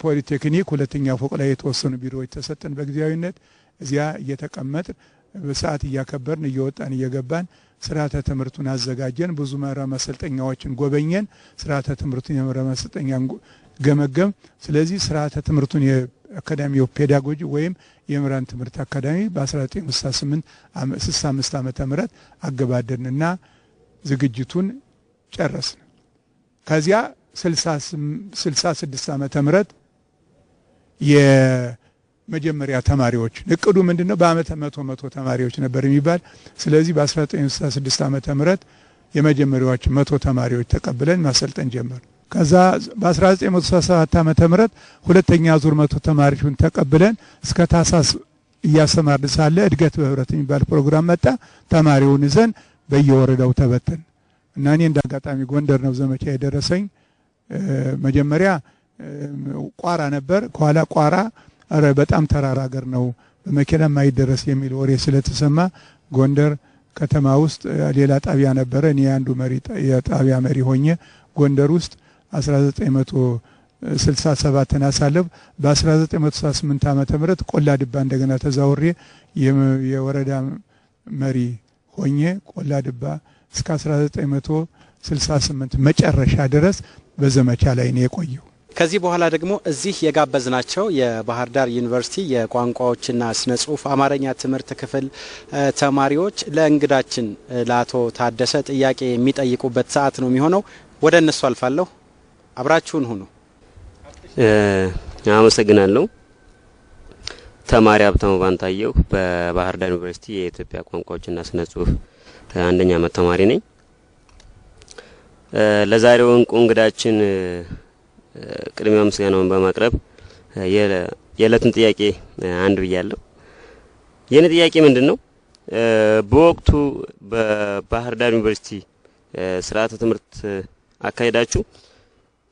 ፖሊቴክኒክ ሁለተኛ ፎቅ ላይ የተወሰኑ ቢሮዎች ተሰጠን በጊዜያዊነት እዚያ እየተቀመጥ በሰዓት እያከበርን እየወጣን እየገባን ስርዓተ ትምህርቱን አዘጋጀን ብዙ መምህራን ማሰልጠኛዎችን ጎበኘን ስርዓተ ትምህርቱን የመምህራን ማሰልጠኛን ገመገም ስለዚህ ስርዓተ ትምህርቱን የአካዳሚ ኦፍ ፔዳጎጂ ወይም የመምህራን ትምህርት አካዳሚ በ1965 ዓመተ ምህረት አገባደንና ዝግጅቱን ጨረስን ከዚያ 66 ዓመተ ምህረት የመጀመሪያ ተማሪዎች እቅዱ ምንድነው በአመት 100 ተማሪዎች ነበር የሚባል ስለዚህ በ1966 ዓመተ ምህረት የመጀመሪያዎች 100 ተማሪዎች ተቀብለን ማሰልጠን ጀመር ከዛ በ1967 ዓመተ ምህረት ሁለተኛ ዙር 100 ተማሪዎችን ተቀብለን እስከ ታሳስ እያሰማርን ሳለ እድገት በህብረት የሚባል ፕሮግራም መጣ ተማሪውን ይዘን በየወረዳው ተበተን እና እኔ እንዳጋጣሚ ጎንደር ነው ዘመቻ የደረሰኝ መጀመሪያ ቋራ ነበር ኋላ ቋራ በጣም ተራራ ሀገር ነው በመኪና ማይደረስ የሚል ወሬ ስለተሰማ ጎንደር ከተማ ውስጥ ሌላ ጣቢያ ነበር እኔ አንዱ መሪ የጣቢያ መሪ ሆኜ ጎንደር ውስጥ 1967 ተናሳለብ በ1968 ዓመተ ምህረት ቆላ ድባ እንደገና ተዛውሬ የወረዳ መሪ ሆኜ ቆላ ድባ እስከ 1968 መጨረሻ ድረስ በዘመቻ ላይ ነው የቆየው ከዚህ በኋላ ደግሞ እዚህ የጋበዝናቸው የባህር ዳር ዩኒቨርሲቲ የቋንቋዎችና ስነ ጽሁፍ አማርኛ ትምህርት ክፍል ተማሪዎች ለእንግዳችን ለአቶ ታደሰ ጥያቄ የሚጠይቁበት ሰዓት ነው የሚሆነው። ወደ እነሱ አልፋለሁ። አብራችሁን ሁኑ። አመሰግናለሁ። ተማሪ ሀብታሙ ባንታየው በባህር ዳር ዩኒቨርሲቲ የኢትዮጵያ ቋንቋዎችና ስነ ጽሁፍ አንደኛ ዓመት ተማሪ ነኝ። ለዛሬው እንቁ እንግዳችን ቅድሚያ ምስጋናውን በማቅረብ የዕለቱን ጥያቄ አንድ ብያለሁ። የኔ ጥያቄ ምንድነው? በወቅቱ በባህር ዳር ዩኒቨርሲቲ ስርዓተ ትምህርት አካሄዳችሁ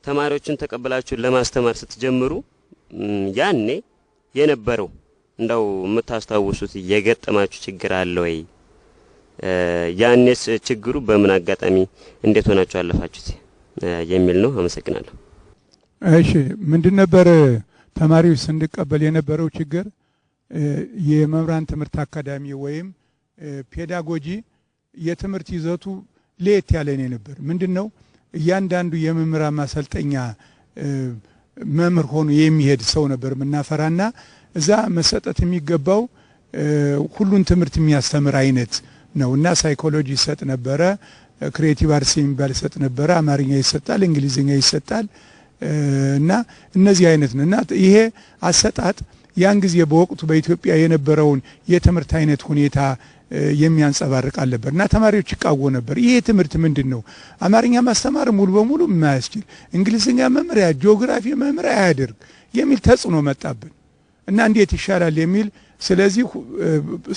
ተማሪዎችን ተቀበላችሁ ለማስተማር ስትጀምሩ ያኔ የነበረው እንደው የምታስታውሱት የገጠማችሁ ችግር አለ ወይ? ያኔስ ችግሩ በምን አጋጣሚ እንዴት ሆናችሁ አለፋችሁት የሚል ነው። አመሰግናለሁ። እሺ፣ ምንድን ነበር ተማሪዎች ስንቀበል የነበረው ችግር? የመምህራን ትምህርት አካዳሚ ወይም ፔዳጎጂ የትምህርት ይዘቱ ለየት ያለ ነበር። ምንድነው? እያንዳንዱ የመምህራን ማሰልጠኛ መምህር ሆኖ የሚሄድ ሰው ነበር ምናፈራና እዛ መሰጠት የሚገባው ሁሉን ትምህርት የሚያስተምር አይነት ነውና ሳይኮሎጂ ይሰጥ ነበረ፣ ክሬቲቭ አርትስ የሚባል ይሰጥ ነበረ፣ አማርኛ ይሰጣል፣ እንግሊዝኛ ይሰጣል እና እነዚህ አይነት ነውና ይሄ አሰጣጥ ያን ጊዜ በወቅቱ በኢትዮጵያ የነበረውን የትምህርት አይነት ሁኔታ የሚያንጸባርቅ አለበርና ተማሪዎች ይቃወሙ ነበር። ይሄ ትምህርት ምንድነው? አማርኛ ማስተማር ሙሉ በሙሉ የማያስችል፣ እንግሊዝኛ መምሪያ፣ ጂኦግራፊ መምሪያ ያደርግ የሚል ተጽዕኖ መጣብን እና እንዴት ይሻላል የሚል ስለዚህ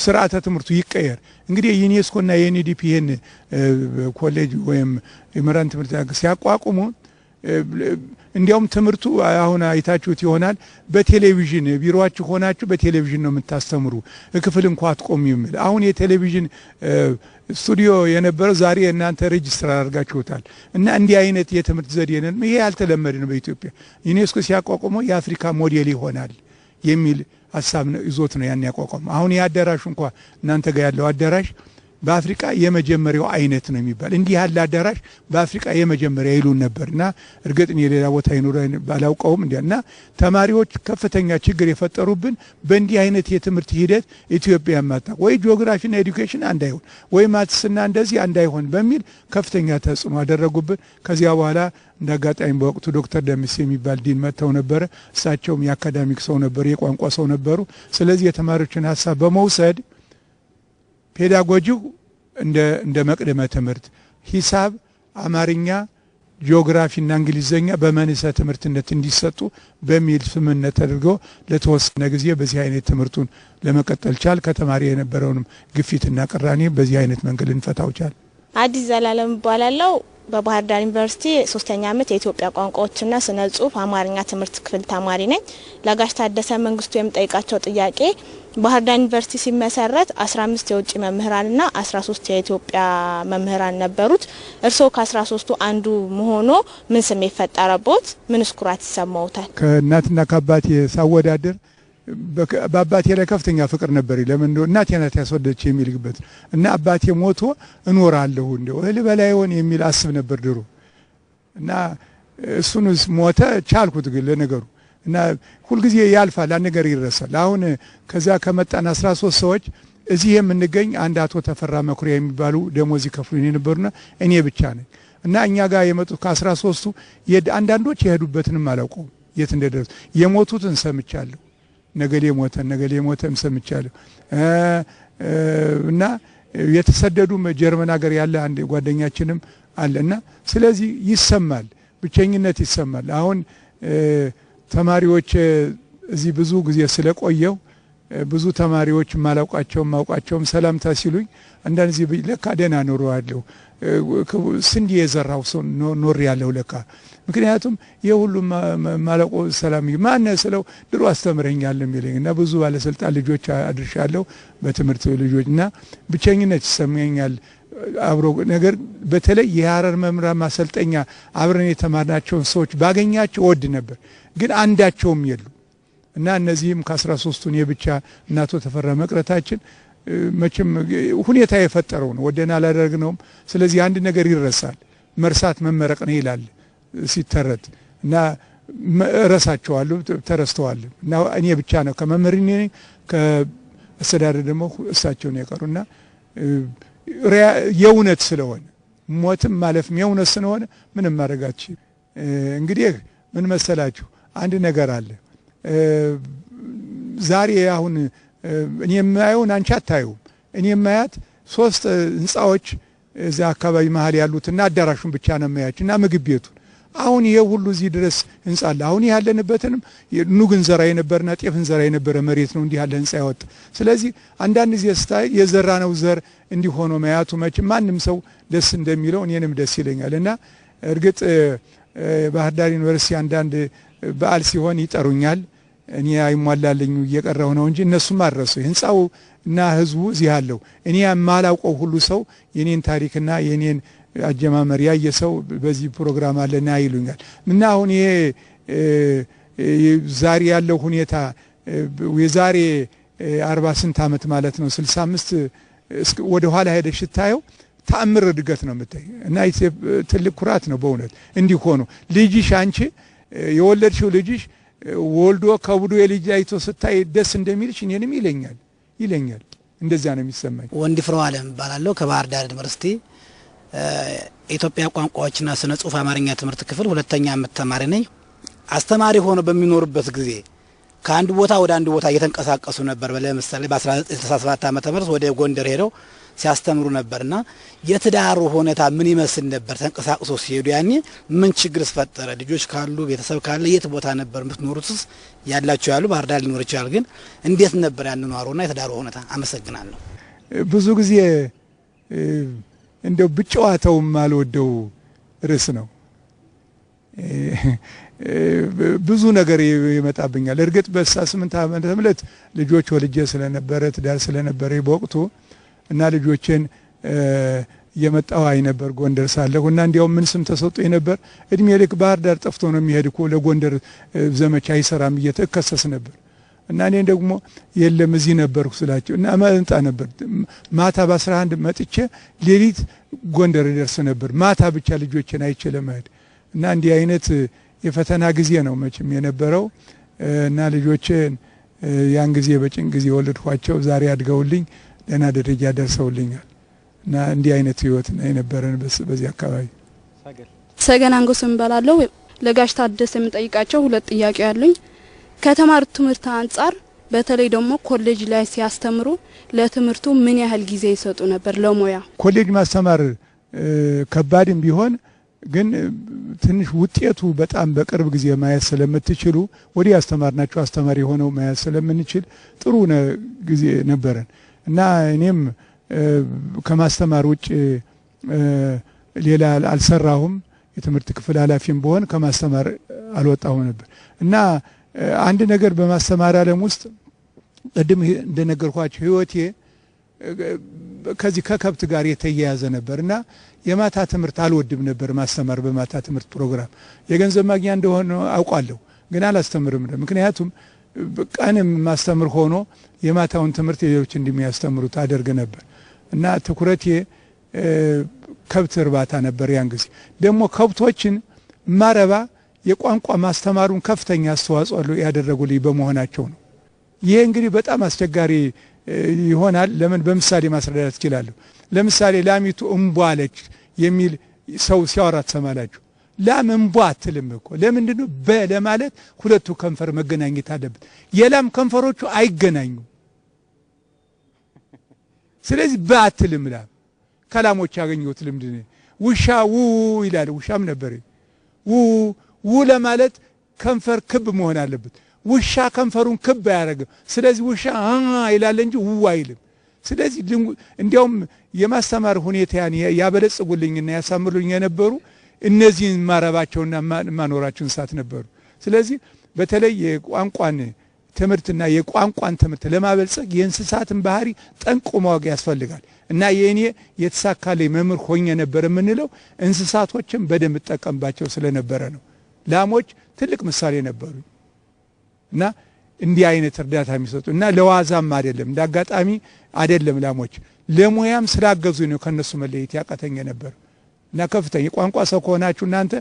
ስርዓተ ትምህርቱ ይቀየር። እንግዲህ ዩኔስኮና የዩኒዲፒ ይሄን ኮሌጅ ወይም የመምህራን ትምህርት ሲያቋቁሙ እንዲያውም ትምህርቱ አሁን አይታችሁት ይሆናል በቴሌቪዥን ቢሮአችሁ ሆናችሁ በቴሌቪዥን ነው የምታስተምሩ፣ ክፍል እንኳን አትቆሙ የሚል አሁን የቴሌቪዥን ስቱዲዮ የነበረው ዛሬ እናንተ ሬጅስትር አድርጋችሁታል እና እንዲህ አይነት የትምህርት ዘዴ ነው። ይሄ ያልተለመደ ነው በኢትዮጵያ። ዩኔስኮ ሲያቋቁመው የአፍሪካ ሞዴል ይሆናል የሚል ሐሳብ ነው ይዞት ነው ያን ያቋቋመው። አሁን ያዳራሹ እንኳን እናንተ ጋር ያለው አዳራሽ በአፍሪካ የመጀመሪያው አይነት ነው የሚባል እንዲህ ያለ አዳራሽ በአፍሪካ የመጀመሪያ ይሉን ነበርና እርግጥ የሌላ ቦታ ይኖር ባላውቀውም እንዲያና ተማሪዎች ከፍተኛ ችግር የፈጠሩብን በእንዲህ አይነት የትምህርት ሂደት ኢትዮጵያ ማጣ ወይ ጂኦግራፊና ኤዱኬሽን አንድ አይሆን ወይ ማትስና እንደዚህ አንድ አይሆን በሚል ከፍተኛ ተጽዕኖ አደረጉብን። ከዚያ በኋላ እንዳጋጣሚ በወቅቱ ዶክተር ደምስ የሚባል ዲን መተው ነበር። እሳቸውም የአካዳሚክ ሰው ነበሩ፣ የቋንቋ ሰው ነበሩ። ስለዚህ የተማሪዎችን ሐሳብ በመውሰድ ፔዳጎጂው እንደ መቅደመ ትምህርት ሂሳብ፣ አማርኛ፣ ጂኦግራፊና እንግሊዝኛ በመንሰ ትምህርትነት እንዲሰጡ በሚል ስምምነት ተደርገው ለተወሰነ ጊዜ በዚህ አይነት ትምህርቱን ለመቀጠል ቻል። ከተማሪ የነበረውንም ግፊትና ቅራኔ በዚህ አይነት መንገድ እንፈታው ቻል። አዲስ ዘላለም ይባላልው በባህር ዳር ዩኒቨርሲቲ 3ኛ ዓመት የኢትዮጵያ ቋንቋዎችና ስነ ጽሁፍ አማርኛ ትምህርት ክፍል ተማሪ ነኝ። ለጋሽ ታደሰ መንግስቱ የምጠይቃቸው ጥያቄ ባህር ዳር ዩኒቨርሲቲ ሲመሰረት 15 የውጭ መምህራንና 13 የኢትዮጵያ መምህራን ነበሩት። እርሶ ከ13ቱ አንዱ መሆኑ ምን ስሜት ፈጠረቦት? ምንስ ኩራት ይሰማውታል? ከእናትና ከአባቴ ሳወዳደር በአባቴ ላይ ከፍተኛ ፍቅር ነበር። ለምን እናቴ ናት ያስወደደች የሚልግበት እና አባቴ ሞቶ እኖራለሁ እንደው እህል በላይሆን የሚል አስብ ነበር ድሮ እና እሱንስ ሞተ ቻልኩት። ግን ለነገሩ እና ሁልጊዜ ያልፋል፣ ነገር ይረሳል። አሁን ከዛ ከመጣን 13 ሰዎች እዚህ የምንገኝ አንድ አቶ ተፈራ መኩሪያ የሚባሉ ደሞዝ ይከፍሉኝ የነበሩና እኔ ብቻ ነኝ እና እኛ ጋር የመጡት ከ13ቱ አንዳንዶች የሄዱበትንም አላውቀውም የት እንደደረሱ። የሞቱትን ሰምቻለሁ፣ ነገሌ ሞተም ሰምቻለሁ እና የተሰደዱ ጀርመን ሀገር ያለ አንድ ጓደኛችንም አለና ስለዚህ ይሰማል፣ ብቸኝነት ይሰማል። አሁን ተማሪዎች እዚህ ብዙ ጊዜ ስለቆየው ብዙ ተማሪዎች ማውቃቸውም ሰላምታ ሲሉኝ አንዳንድ ጊዜ ለካ ደህና ኖረዋለሁ ስንዴ የዘራው ሰው ኖር ያለው ለካ። ምክንያቱም የሁሉም ማለቆ ሰላም ማን ስለው ድሮ አስተምረኛል የሚለኝና ብዙ ባለስልጣን ልጆች አድርሻለሁ በትምህርት ልጆችና ብቸኝነት ይሰማኛል። አብሮ ነገር በተለይ የሐረር መምህራን ማሰልጠኛ አብረን የተማርናቸውን ሰዎች ባገኛቸው ወድ ነበር፣ ግን አንዳቸውም የሉ እና እነዚህም ከ13ቱን የብቻ እናቶ ተፈራ መቅረታችን መቼም ሁኔታ የፈጠረው ነው፣ ወደና አላደረግነውም። ስለዚህ አንድ ነገር ይረሳል፣ መርሳት መመረቅ ነው ይላል ሲተረት እና ረሳቸዋለሁ ተረስተዋል እና እኔ ብቻ ነው ከመምህርኔ ከአስተዳደር ደግሞ እሳቸው ነው የቀሩና የእውነት ስለሆነ ሞትም ማለፍም የእውነት ስለሆነ ምንም ማድረጋችሁ እንግዲህ ምን መሰላችሁ አንድ ነገር አለ ዛሬ አሁን እኔ የማየውን አንቺ አታዩም እኔ የማያት 3 ህንጻዎች እዛ አካባቢ መሃል ያሉትና አዳራሹን ብቻ ነው የማያችና ምግብ ቤቱን አሁን ይሄ ሁሉ እዚህ ድረስ ህንጻ አለ አሁን ያለንበትንም ኑግን ዘራ የነበርና ጤፍን ዘራ የነበረ መሬት ነው እንዲህ ያለ ህንጻ ያወጣ ስለዚህ አንዳንድ ጊዜ ስታይ የዘራነው ዘር እንዲሆነ ማያቱ መቼ ማንም ሰው ደስ እንደሚለው እኔንም ደስ ይለኛልና እርግጥ ባህር ዳር ዩኒቨርሲቲ አንዳንድ በዓል ሲሆን ይጠሩኛል እኔ አይሟላልኝ እየቀረው ነው እንጂ እነሱም አረሱ ህንጻው እና ህዝቡ እዚህ ያለው እኔ የማላውቀው ሁሉ ሰው የኔን ታሪክና የኔን አጀማመር ያየ ሰው በዚህ ፕሮግራም አለና ይሉኛል እና አሁን ይሄ ዛሬ ያለው ሁኔታ የዛሬ 40 ስንት ዓመት ማለት ነው 65 ወደ ኋላ ሄደሽ ታየው ተአምር እድገት ነው የምታይ እና ትልቅ ኩራት ነው በእውነት እንዲህ ሆኖ ልጅሽ አንቺ የወለድሽው ልጅሽ ወልዶ ከብዶ የልጅ አይቶ ስታይ ደስ እንደሚልሽ እኔንም ይለኛል እንደዛ ነው የሚሰማኝ ወንድፍራው ዓለም ባላለው ከባህር ዳር ዩኒቨርሲቲ ኢትዮጵያ ቋንቋዎችና ስነ ጽሁፍ አማርኛ ትምህርት ክፍል ሁለተኛ ዓመት ተማሪ ነኝ አስተማሪ ሆኖ በሚኖርበት ጊዜ ከአንድ ቦታ ወደ አንድ ቦታ እየተንቀሳቀሱ ነበር ለምሳሌ በ1997 ዓመተ ምህረት ወደ ጎንደር ሄደው ሲያስተምሩ ነበርና የትዳሩ ሁኔታ ምን ይመስል ነበር ተንቀሳቅሶ ሲሄዱ ያኔ ምን ችግር ተፈጠረ ልጆች ካሉ ቤተሰብ ካለ የት ቦታ ነበር የምትኖሩትስ ያላችሁ ያሉ ባህር ዳር ሊኖር ይችላል ግን እንዴት ነበር ያንኗሩና የትዳሩ ሁኔታ አመሰግናለሁ ብዙ ጊዜ እንደው ብጨዋታው ማልወደው ርዕስ ነው ብዙ ነገር ይመጣብኛል እርግጥ በ8 ዓመተ ምህረት ልጆች ወልጄ ስለነበረ ትዳር ስለነበረ በወቅቱ እና ልጆችን የመጣው አይ ነበር ጎንደር ሳለሁና እንዲያው ምን ስም ተሰጥቶኝ ነበር እድሜ ልክ ባህር ዳር ጠፍቶ ነው የሚሄድኮ ለጎንደር ዘመቻ አይሰራም እየተከሰስ ነበር እና እኔ ደግሞ የለም እዚህ ነበርኩ ስላቸው እና ማንጣ ነበር ማታ በ11 መጥቼ ሌሊት ጎንደር ደርስ ነበር ማታ ብቻ ልጆችን አይችልም ማለት እና እንዲህ አይነት የፈተና ጊዜ ነው መቼም የነበረው እና ልጆችን ያን ጊዜ በጭን ጊዜ ወለድኳቸው ዛሬ አድገውልኝ ደና ደረጃ ደርሰውልኛል እና እንዲህ አይነት ህይወት ነው የነበረን በዚህ አካባቢ ሰገን አንጎስም ባላለው ለጋሽ ታደሰ የምጠይቃቸው ሁለት ጥያቄ ያሉኝ ከተማሩት ትምህርት አንፃር በተለይ ደግሞ ኮሌጅ ላይ ሲያስተምሩ ለትምህርቱ ምን ያህል ጊዜ ይሰጡ ነበር ለሞያ ኮሌጅ ማስተማር ከባድም ቢሆን ግን ትንሽ ውጤቱ በጣም በቅርብ ጊዜ ማየት ስለምትችሉ ወዲ ያስተማርናቸው አስተማሪ ሆነው ማየት ስለምንችል ጥሩ ጊዜ ነበረን እና እኔም ከማስተማር ውጭ ሌላ አልሰራሁም የትምህርት ክፍል ኃላፊም በሆን ከማስተማር አልወጣሁም ነበር እና አንድ ነገር በማስተማር ዓለም ውስጥ ቀድም እንደነገርኳችሁ ህይወቴ ከዚህ ከከብት ጋር የተያያዘ ነበርና የማታ ትምህርት አልወድም ነበር ማስተማር በማታ ትምህርት ፕሮግራም የገንዘብ ማግኛ እንደሆነ አውቃለሁ ግን አላስተምርም ምክንያቱም ቀንም ማስተምር ሆኖ የማታውን ትምህርት ሌሎች እንደሚያስተምሩት አደርግ ነበር እና ትኩረቴ ከብት እርባታ ነበር ያን ጊዜ ደግሞ ከብቶችን ማረባ የቋንቋ ማስተማሩን ከፍተኛ አስተዋጽኦ ያደረጉልኝ በመሆናቸው ነው ይሄ እንግዲህ በጣም አስቸጋሪ ይሆናል ለምን በምሳሌ ማስረዳት ይችላል ለምሳሌ ላሚቱ እንቧለች የሚል ሰው ሲያወራ ተሰማላችሁ ላም እንቧ አትልም እኮ ለምንድነው በለማለት ሁለቱ ከንፈር መገናኘት አለበት የላም ከንፈሮቹ አይገናኙ ስለዚህ ባትልም ላም ከላሞች ያገኙት ልምድ ነው ውሻው ይላል ውሻም ነበር ው ለማለት ከንፈር ክብ መሆን አለበት ውሻ ከንፈሩን ክብ ያደርገው ስለዚህ ውሻ ይላል እንጂ አይልም ስለዚህ እንዲያውም የማስተማር ሁኔታን ያበለጽጉልኝና ያሳምሩልኝ የነበሩ እነዚህን ማረባቸውና ማኖራቸው እንስሳት ነበሩ ስለዚህ በተለይ የቋንቋን ትምህርትና የቋንቋን ትምህርት ለማበልጸግ የእንስሳትን ባህሪ ጠንቆ ማወቅ ያስፈልጋል እና የኔ የተሳካለኝ መምህር ሆኜ ነበር የምንለው እንስሳቶችን በደንብ ተጠቀምባቸው ስለነበረ ነው ላሞች ትልቅ ምሳሌ ነበሩ እና እንዲህ አይነት እርዳታ የሚሰጡ እና ለዋዛም አይደለም እንዳጋጣሚ አይደለም ላሞች ለሙያም ስላገዙ ነው ከነሱ መለየት ያቀተኛ ነበር እና ከፍተኛ የቋንቋ ሰው ከሆናችሁ እናንተ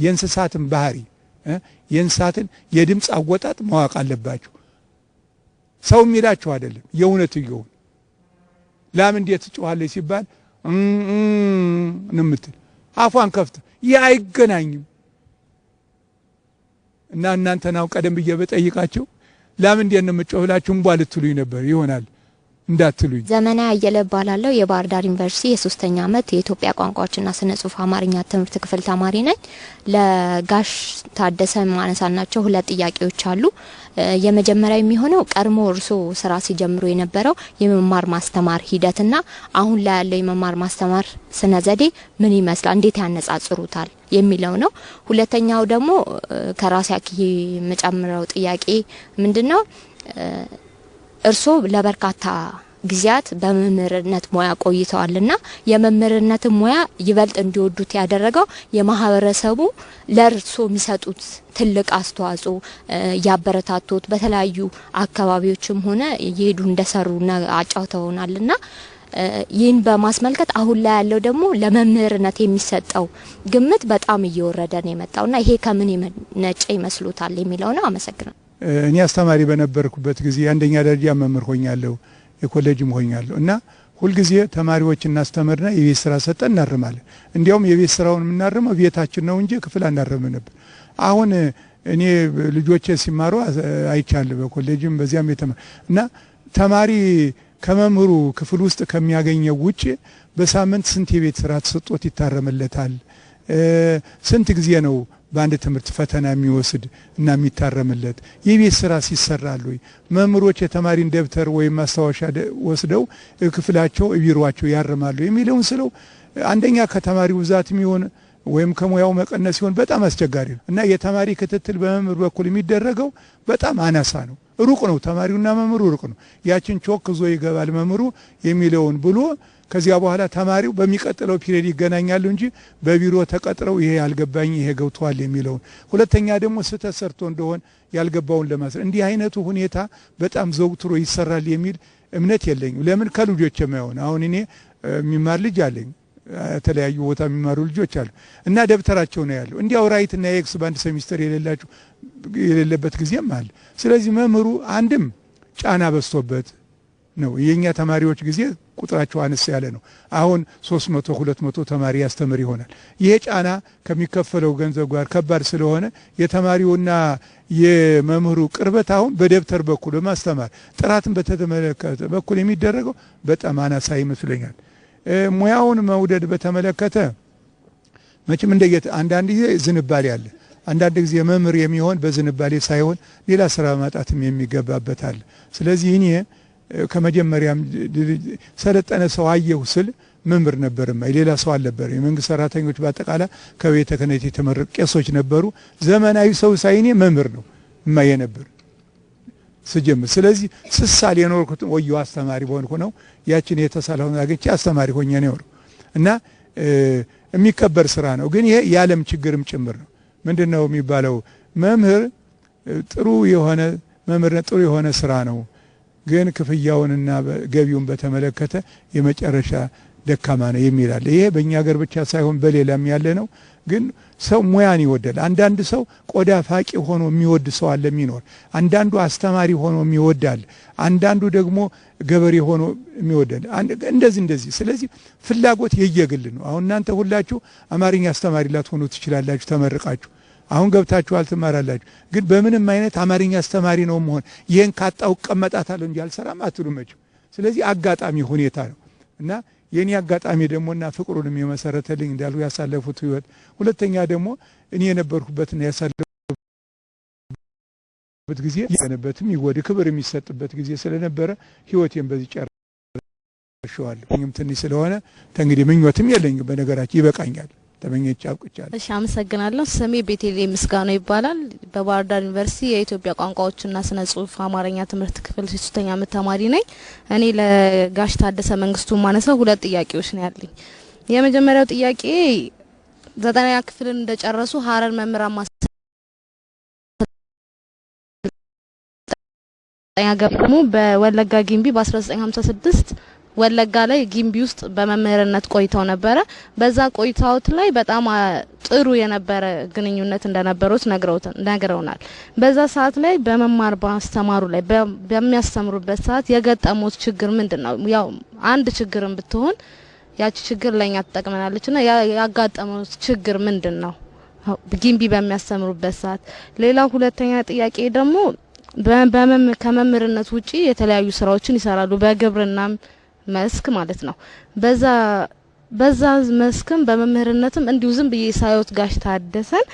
የእንስሳትን ባህሪ የእንስሳትን የድምፅ አወጣጥ ማወቅ አለባችሁ። ሰው የሚላችሁ አይደለም የእውነት ይሁን። ላም እንዴት ትጮኻለች ሲባል ንምትል አፏን ከፍታ ያ አይገናኝም። እና እናንተ ናው ቀደም ብዬ በጠይቃችሁ ላም እንዴት ነው የምትጮህላችሁ እንቧ ልትሉኝ ነበር ይሆናል እንዳትሉኝ። ዘመና ያየለ ባላለው የባህር ዳር ዩኒቨርሲቲ የ3ኛ ዓመት የኢትዮጵያ ቋንቋዎችና ስነ ጽሁፍ አማርኛ ትምህርት ክፍል ተማሪ ነኝ። ለጋሽ ታደሰ ማነሳናቸው ሁለት ጥያቄዎች አሉ። የመጀመሪያው የሚሆነው ቀድሞ እርሶ ስራ ሲጀምሩ የነበረው የመማር ማስተማር ሂደትና አሁን ላይ ያለው የመማር ማስተማር ስነ ዘዴ ምን ይመስላል፣ እንዴት ያነጻጽሩታል የሚለው ነው። ሁለተኛው ደግሞ ከራሴ መጨመረው ጥያቄ ምንድነው እርሶ ለበርካታ ጊዜያት በመምህርነት ሙያ ቆይተዋልና የመምህርነት ሙያ ይበልጥ እንዲወዱት ያደረገው የማህበረሰቡ ለእርሶ የሚሰጡት ትልቅ አስተዋጽኦ ያበረታቱት በተለያዩ አካባቢዎችም ሆነ ይሄዱ እንደሰሩና አጫውተውናልና ይህን በማስመልከት አሁን ላይ ያለው ደግሞ ለመምህርነት የሚሰጠው ግምት በጣም እየወረደ ነው የመጣውና ይሄ ከምን የመነጨ ይመስሉታል የሚለው ነው። አመሰግናለሁ። እኔ አስተማሪ በነበርኩበት ጊዜ አንደኛ ደረጃ መምህር ሆኛለሁ፣ የኮሌጅም ሆኛለሁ እና ሁሉ ጊዜ ተማሪዎች እናስተምርና የቤት ስራ ሰጠን እናርማለን። እንዲያውም የቤት ስራውን የምናርመው ቤታችን ነው እንጂ ክፍል አናርም ነበር። አሁን እኔ ልጆቼ ሲማሩ አይቻለሁ በኮሌጅም በዚያም እና ተማሪ ከመምህሩ ክፍል ውስጥ ከሚያገኘው ውጪ በሳምንት ስንት የቤት ስራ ተሰጥቶት ይታረምለታል? ስንት ጊዜ ነው በአንድ ትምህርት ፈተና የሚወስድ እና የሚታረምለት? የቤት ስራ ሲሰራሉ መምህሮች የተማሪን ደብተር ወይም ማስታወሻ ወስደው ክፍላቸው ቢሮአቸው ያርማሉ የሚለውን ስለው አንደኛ ከተማሪው ብዛት የሚሆን ወይም ከሙያው መቀነስ ሲሆን በጣም አስቸጋሪ ነው እና የተማሪ ክትትል በመምህር በኩል የሚደረገው በጣም አናሳ ነው። ሩቅ ነው፣ ተማሪውና መምህሩ ሩቅ ነው። ያችን ቾክ ዞ ይገባል መምህሩ የሚለውን ብሎ ከዚያ በኋላ ተማሪው በሚቀጥለው ፒሪየድ ይገናኛሉ እንጂ በቢሮ ተቀጥረው ይሄ ያልገባኝ ይሄ ገብቷል የሚለውን ሁለተኛ ደግሞ ስህተት ሰርቶ እንደሆን ያልገባውን ለማስረዳት እንዲህ አይነቱ ሁኔታ በጣም ዘውትሮ ይሰራል የሚል እምነት የለኝም። ለምን ከልጆች የማይሆን አሁን እኔ የሚማር ልጅ አለኝ፣ የተለያዩ ቦታ የሚማሩ ልጆች አሉ እና ደብተራቸው ነው ያለው እንዲያው ራይትና ኤክስ በአንድ ሴሚስተር የሌለበት ጊዜም አለ። ስለዚህ መምህሩ አንድም ጫና በዝቶበት ነው። የኛ ተማሪዎች ጊዜ ቁጥራቸው አነስ ያለ ነው። አሁን 300 200 ተማሪ ያስተምር ይሆናል። ይሄ ጫና ከሚከፈለው ገንዘብ ጋር ከባድ ስለሆነ የተማሪውና የመምህሩ ቅርበት አሁን በደብተር በኩል በማስተማር ጥራትን በተመለከተ በኩል የሚደረገው በጣም አናሳ ይመስለኛል። ሙያውን መውደድ በተመለከተ መቼም እንደየት አንዳንድ ጊዜ ዝንባሌ አለ። አንዳንድ ጊዜ መምህር የሚሆን በዝንባሌ ሳይሆን ሌላ ስራ ማጣትም የሚገባበት አለ። ስለዚህ እኔ ከመጀመሪያም ሰለጠነ ሰው አየሁ ስል መምህር ነበርማ ሌላ ሰው አልነበረ። የመንግስት ሰራተኞች በአጠቃላይ ከቤተ ክህነት የተመረቁ ቄሶች ነበሩ። ዘመናዊ ሰው ሳይኔ መምህር ነው ማየ ነበር ስጀምር። ስለዚህ ስሳል የኖርኩት ወየው አስተማሪ በሆንኩ ነው። ያችን የተሳለውን አግኝቼ አስተማሪ ሆኜ ነው እና የሚከበር ስራ ነው። ግን ይሄ የዓለም ችግርም ጭምር ነው። ምንድነው የሚባለው? መምህር ጥሩ የሆነ ስራ ነው። ግን ክፍያውንና ገቢውን በተመለከተ የመጨረሻ ደካማ ነው የሚላል። ይሄ በእኛ ሀገር ብቻ ሳይሆን በሌላም ያለ ነው። ግን ሰው ሙያን ይወዳል። አንዳንድ ሰው ቆዳ ፋቂ ሆኖ የሚወድ ሰው አለ የሚኖር። አንዳንዱ አስተማሪ ሆኖ የሚወዳል፣ አንዳንዱ ደግሞ ገበሬ ሆኖ የሚወዳል። እንደዚህ ስለዚህ ፍላጎት የየግል ነው። አሁን እናንተ ሁላችሁ አማርኛ አስተማሪ ላትሆኑ ትችላላችሁ ተመርቃችሁ አሁን ገብታችኋል ትማራላችሁ። ግን በምንም አይነት አማርኛ አስተማሪ ነው መሆን ይሄን ካጣው ቀመጣታለሁ እንጂ አልሰራም አትሉመችሁ። ስለዚህ አጋጣሚ ሁኔታ ነው እና የኔ አጋጣሚ ደሞና ፍቅሩንም የመሰረተልኝ እንዳሉ ያሳለፉት ህይወት፣ ሁለተኛ ደግሞ እኔ የነበርኩበትና ያሳለፉት ጊዜ የነበትም ይወድ ክብር የሚሰጥበት ጊዜ ስለነበረ ህይወቴን በዚህ ጨርሼዋለሁ። እኛም ትንሽ ስለሆነ እንግዲህ ምኞትም የለኝም። በነገራችን ይበቃኛል። ተመኘች አብቅቻለሁ። እሺ፣ አመሰግናለሁ። ስሜ ቤቴሌም ምስጋናው ይባላል። በባህር ዳር ዩኒቨርሲቲ የኢትዮጵያ ቋንቋዎችና ስነ ጽሁፍ አማርኛ ትምህርት ክፍል 3ኛ ዓመት ተማሪ ነኝ። እኔ ለጋሽ ታደሰ መንግስቱ ማነሳው ሁለት ጥያቄዎች ነው ያለኝ። የመጀመሪያው ጥያቄ 9ኛ ክፍልን እንደጨረሱ ሀረር መምህራን ማሰልጠኛ ገቡ። በወለጋ ጊምቢ በ1956 ወለጋ ላይ ጊምቢ ውስጥ በመምህርነት ቆይተው ነበረ። በዛ ቆይታውት ላይ በጣም ጥሩ የነበረ ግንኙነት እንደነበሩት ነግረውናል። በዛ ሰዓት ላይ በመማር ማስተማሩ ላይ በሚያስተምሩበት ሰዓት የገጠሙት ችግር ምንድነው? ያው አንድ ችግርን ብትሆን ያቺ ችግር ለኛ ተጠቅመናለችና ያጋጠመው ችግር ምንድነው? ጊምቢ በሚያስተምሩበት ሰዓት። ሌላው ሁለተኛ ጥያቄ ደግሞ ከመምህርነት ውጪ የተለያዩ ስራዎችን ይሰራሉ፣ በግብርናም መስክ ማለት ነው። በዛ መስክም በመምህርነትም እንዲሁ ዝም ብዬ ሳይወት ጋሽ ታደሰን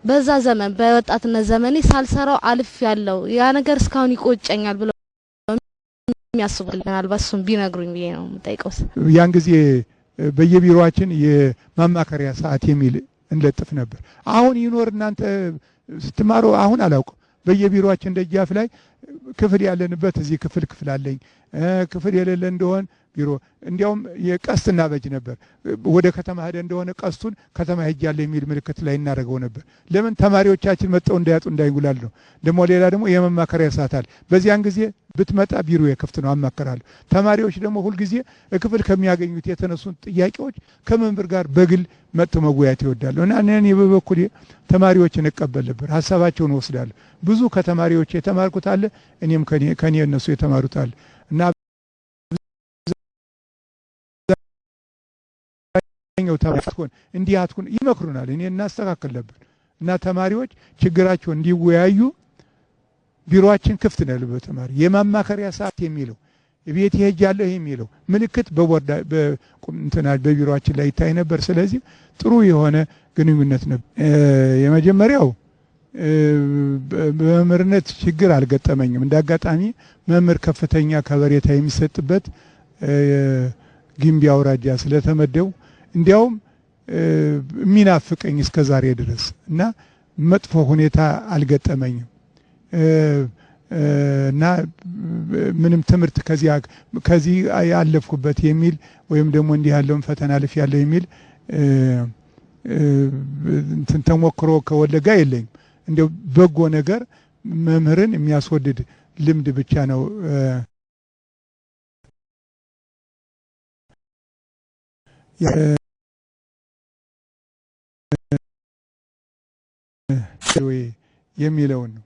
በዛ ዘመን በወጣትነት ዘመኔ ሳልሰራው አልፍ ያለው ያ ነገር እስካሁን ይቆጨኛል ብለው የሚያስቡልኝ ምናልባት እሱን ቢነግሩኝ ብዬ ነው የምጠይቀው። ያን ጊዜ በየቢሮአችን የማማከሪያ ሰዓት የሚል እንለጥፍ ነበር። አሁን ይኖር እናንተ ስትማሩ አሁን አላውቅም። በየቢሮአችን ደጃፍ ላይ ክፍል ያለንበት እዚህ ክፍል አለኝ፣ ክፍል የሌለ እንደሆን ቢሮ እንዲያውም የቀስትና በጅ ነበር። ወደ ከተማ ሄደ እንደሆነ ቀስቱን ከተማ ሄጃለሁ የሚል ምልክት ላይ እናደርገው ነበር። ለምን ተማሪዎቻችን መጣው እንዳያጡ እንዳይጉላል ነው። ደግሞ ሌላ ደግሞ የመማከሪያ ሰዓት አለ። በዚያን ጊዜ ብትመጣ ቢሮ የክፍት ነው፣ አማከራለሁ። ተማሪዎች ደግሞ ሁሉ ጊዜ ክፍል ከሚያገኙት የተነሱት ጥያቄዎች ከመምህር ጋር በግል መጥተው መወያየት ይወዳሉ እና እኔ በበኩሌ ተማሪዎችን እቀበል ነበር፣ ሀሳባቸውን ወስዳለሁ። ብዙ ከተማሪዎች የተማርኩት አለ፣ እኔም ከኔ እነሱ የተማሩት አለ እና ኛው ተማሪዎች እንዲህ አትኩን ይመክሩናል። እኔ እናስተካክል ነበር እና ተማሪዎች ችግራቸውን እንዲወያዩ ቢሮአችን ክፍት ነው ለተማሪ የማማከሪያ ሰዓት የሚለው ቤት ሄጃለሁ የሚለው ምልክት በቦርዳ በቢሮአችን ላይ ይታይ ነበር። ስለዚህ ጥሩ የሆነ ግንኙነት ነበር። የመጀመሪያው በመምህርነት ችግር አልገጠመኝም። እንዳጋጣሚ መምህር ከፍተኛ ከበሬታ የሚሰጥበት ጊምቢ አውራጃ ስለተመደው እንዲያውም የሚናፍቀኝ እስከዛሬ ድረስ እና መጥፎ ሁኔታ አልገጠመኝም እና ምንም ትምህርት ከዚህ ያለፍኩበት የሚል ወይም ደግሞ እንዲህ ያለውን ፈተና አልፍ ያለው የሚል ተሞክሮ ከወለጋ የለኝም። እንደው በጎ ነገር መምህርን የሚያስወድድ ልምድ ብቻ ነው የሚለውን ነው።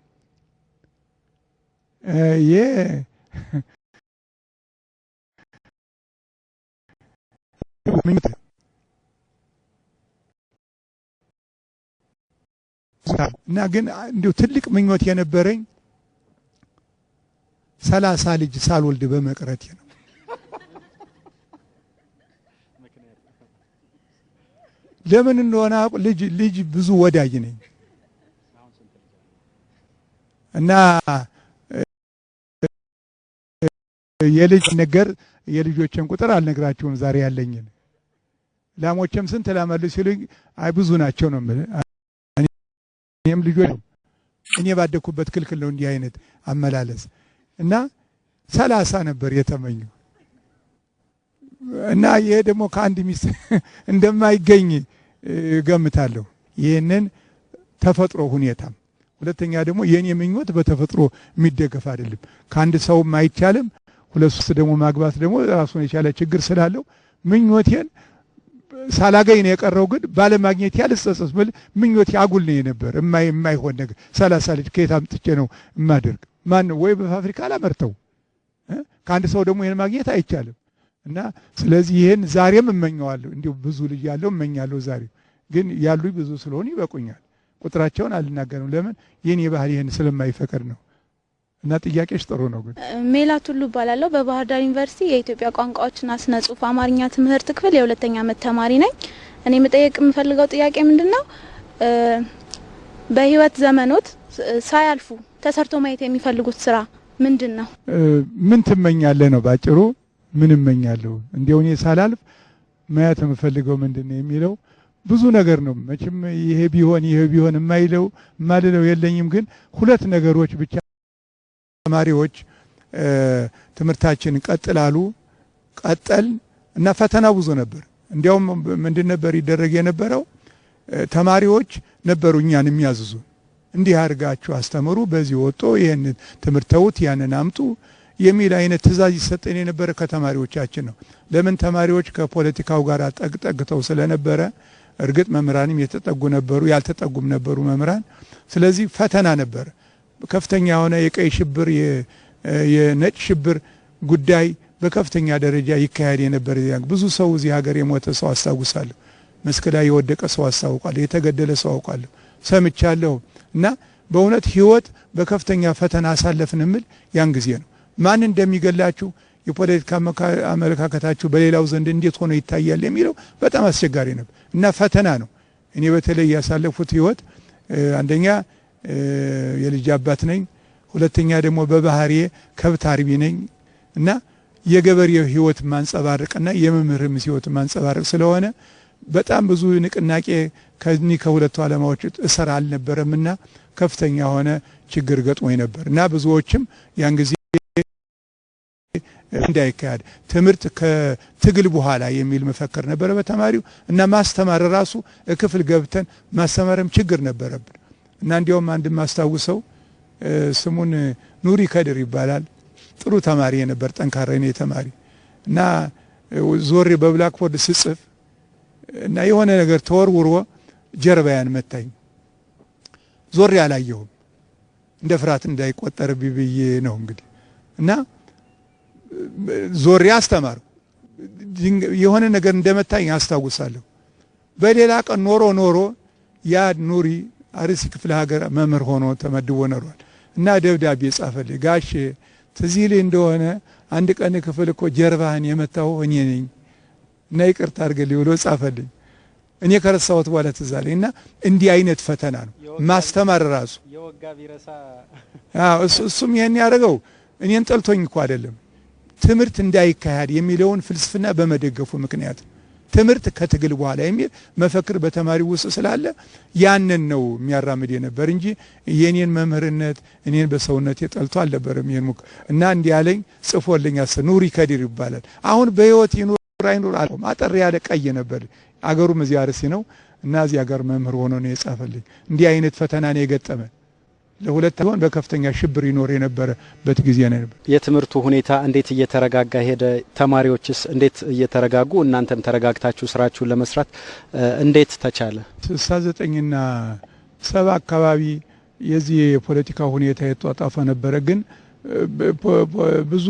እና ግን እንዲሁ ትልቅ ምኞት የነበረኝ 30 ልጅ ሳልወልድ በመቅረቴ ነው። ለምን እንደሆነ ልጅ ብዙ ወዳጅ ነኝ እና የልጅ ነገር የልጆችን ቁጥር አልነግራችሁም ዛሬ ያለኝን። ላሞችም ስንት ላማሉ ሲሉኝ አይ ብዙ ናቸው ነው እኔም ልጆች እኔ ባደኩበት ክልክል ነው እንዲህ አይነት አመላለስ እና 30 ነበር የተመኘው እና ይሄ ደግሞ ከአንድ ሚስት እንደማይገኝ ገምታለሁ። ይሄንን ተፈጥሮ ሁኔታም ሁለተኛ ደግሞ የኔ ምኞት በተፈጥሮ የሚደገፍ አይደለም። ከአንድ ሰውም አይቻልም። ሁለት ሶስት ደግሞ ማግባት ደግሞ ራሱን የቻለ ችግር ስላለው ምኞቴን ሳላገኝ ነው የቀረው። ግን ባለማግኘት ያልጸጸት ምኞቴ አጉል ነው የነበር። የማይሆን ነገር 30 ልጅ ከየት አምጥቼ ነው የማደርግ? ማን ወይ በፋብሪካ አላመርተው ከአንድ ሰው ደግሞ ይሄን ማግኘት አይቻልም። እና ስለዚህ ይሄን ዛሬም እመኘዋለሁ። እንዲሁ ብዙ ልጅ ያለው እመኛለሁ። ዛሬ ግን ያሉኝ ብዙ ስለሆነ ይበቁኛል። ቁጥራቸውን አልናገርም። ለምን የኔ ባህል ይሄን ስለማይፈቅድ ነው። እና ጥያቄሽ ጥሩ ነው። ግን ሜላት ሁሉ እባላለሁ። በባህር ዳር ዩኒቨርሲቲ የኢትዮጵያ ቋንቋዎችና ስነ ጽሁፍ አማርኛ ትምህርት ክፍል የሁለተኛ ዓመት ተማሪ ነኝ። እኔ መጠየቅ የምፈልገው ጥያቄ ምንድነው በህይወት ዘመኖት ሳያልፉ ተሰርቶ ማየት የሚፈልጉት ስራ ምንድነው? ምን ትመኛለህ ነው ባጭሩ። ምን እመኛለሁ እንደው እኔ ሳላልፍ ማየት የምፈልገው ምንድነው የሚለው ብዙ ነገር ነው። መቼም ይሄ ቢሆን የማይለው የለኝም። ግን ሁለት ነገሮች ብቻ ተማሪዎች ትምህርታችን ቀጥላሉ ቀጠል እና ፈተና ብዙ ነበር። እንዲያውም ምንድን ነበር ይደረግ የነበረው ተማሪዎች ነበሩ እኛን የሚያዝዙ እንዲህ አድርጋችሁ አስተምሩ፣ በዚህ ወጦ ይሄን ትምህርት ተውት፣ ያንን አምጡ የሚል አይነት ትእዛዝ ይሰጠን የነበረ ከተማሪዎቻችን ነው። ለምን ተማሪዎች ከፖለቲካው ጋር ጠግተው ስለነበረ እርግጥ መምህራንም የተጠጉ ነበሩ፣ ያልተጠጉም ነበሩ መምህራን። ስለዚህ ፈተና ነበር። ከፍተኛ የሆነ የቀይ ሽብር የነጭ ሽብር ጉዳይ በከፍተኛ ደረጃ ይካሄድ የነበረ ብዙ ሰው እዚህ ሀገር የሞተ ሰው አስታውሳለሁ። መስክ ላይ የወደቀ ሰው አስታውቃለሁ። የተገደለ ሰው አውቃለሁ፣ ሰምቻለሁ። እና በእውነት ህይወት በከፍተኛ ፈተና አሳለፍን ምል ያን ጊዜ ነው። ማን እንደሚገላችሁ የፖለቲካ አመለካከታችሁ በሌላው ዘንድ እንዴት ሆኖ ይታያል የሚለው በጣም አስቸጋሪ ነበር እና ፈተና ነው። እኔ በተለይ ያሳለፉት ህይወት አንደኛ የልጅ አባት ነኝ፣ ሁለተኛ ደግሞ በባህሪዬ ከብት አርቢ ነኝ እና የገበሬው ህይወት ማንጸባረቅና የመምህርም ህይወት ማንጸባረቅ ስለሆነ በጣም ብዙ ንቅናቄ ከሁለቱ ዓለማዎች እሰራ አልነበረምና ከፍተኛ ሆነ ችግር ገጥሞኝ ነበር እና ብዙዎችም ያን ጊዜ እንዳይካሄድ ትምህርት ከትግል በኋላ የሚል መፈክር ነበረ በተማሪው እና ማስተማር ራሱ ክፍል ገብተን ማስተማርም ችግር ነበረብን እና እንዲያውም አንድ ማስታውሰው ስሙን ኑሪ ከድር ይባላል። ጥሩ ተማሪ ነበር፣ ጠንካራ የኔ ተማሪ እና ዞሬ በብላክቦርድ ስጽፍ እና የሆነ ነገር ተወርውሮ ጀርባያን መታኝ። ዞሬ አላየሁም እንደ ፍርሃት እንዳይቆጠር ብዬ ነው እንግዲህ እና ዞሬ አስተማሩ። የሆነ ነገር እንደመታኝ አስታውሳለሁ። በሌላ ቀን ኖሮ ያ ኑሪ አርሲ ክፍለ ሀገር መምህር ሆኖ ተመድቦ ኖሯል እና ደብዳቤ ጻፈልኝ። ጋሼ ትዝ ይልህ እንደሆነ አንድ ቀን ክፍል እኮ ጀርባህን የመታው እኔ ነኝ እና ይቅርታ አድርግልኝ ብሎ ጻፈልኝ። እኔ ከረሳሁት በኋላ ትዝ አለኝ እና እንዲህ አይነት ፈተና ነው ማስተማር ራሱ። የወጋ ቢረሳ እሱም ይሄን ያደረገው እኔን ጠልቶኝ እኮ አይደለም፣ ትምህርት እንዳይካሄድ የሚለውን ፍልስፍና በመደገፉ ምክንያት ትምህርት ከትግል በኋላ የሚል መፈክር በተማሪው ውስጥ ስላለ ያንን ነው የሚያራምድ የነበር እንጂ የኔን መምህርነት እኔን በሰውነት የጠልቶ አልነበረም። ይሄን እና እንዲህ ያለኝ ጽፎልኝ ኑሪ ከድር ይባላል። አሁን በህይወት ይኑር አይኑር አልኩም። አጠር ያለ ቀይ ነበር። አገሩም እዚያ አርሲ ነው እና እዚያ ጋር መምህር ሆኖ ነው የጻፈልኝ። እንዲህ አይነት ፈተና ነው የገጠመ። ለሁለት ሆን በከፍተኛ ሽብር ይኖር የነበረበት ጊዜ ነበር። የትምህርቱ ሁኔታ እንዴት እየተረጋጋ ሄደ? ተማሪዎችስ እንዴት እየተረጋጉ እናንተም ተረጋግታችሁ ስራችሁን ለመስራት እንዴት ተቻለ? 69ና 70 አካባቢ የዚህ የፖለቲካ ሁኔታ የተጧጣፈ ነበረ። ግን ብዙ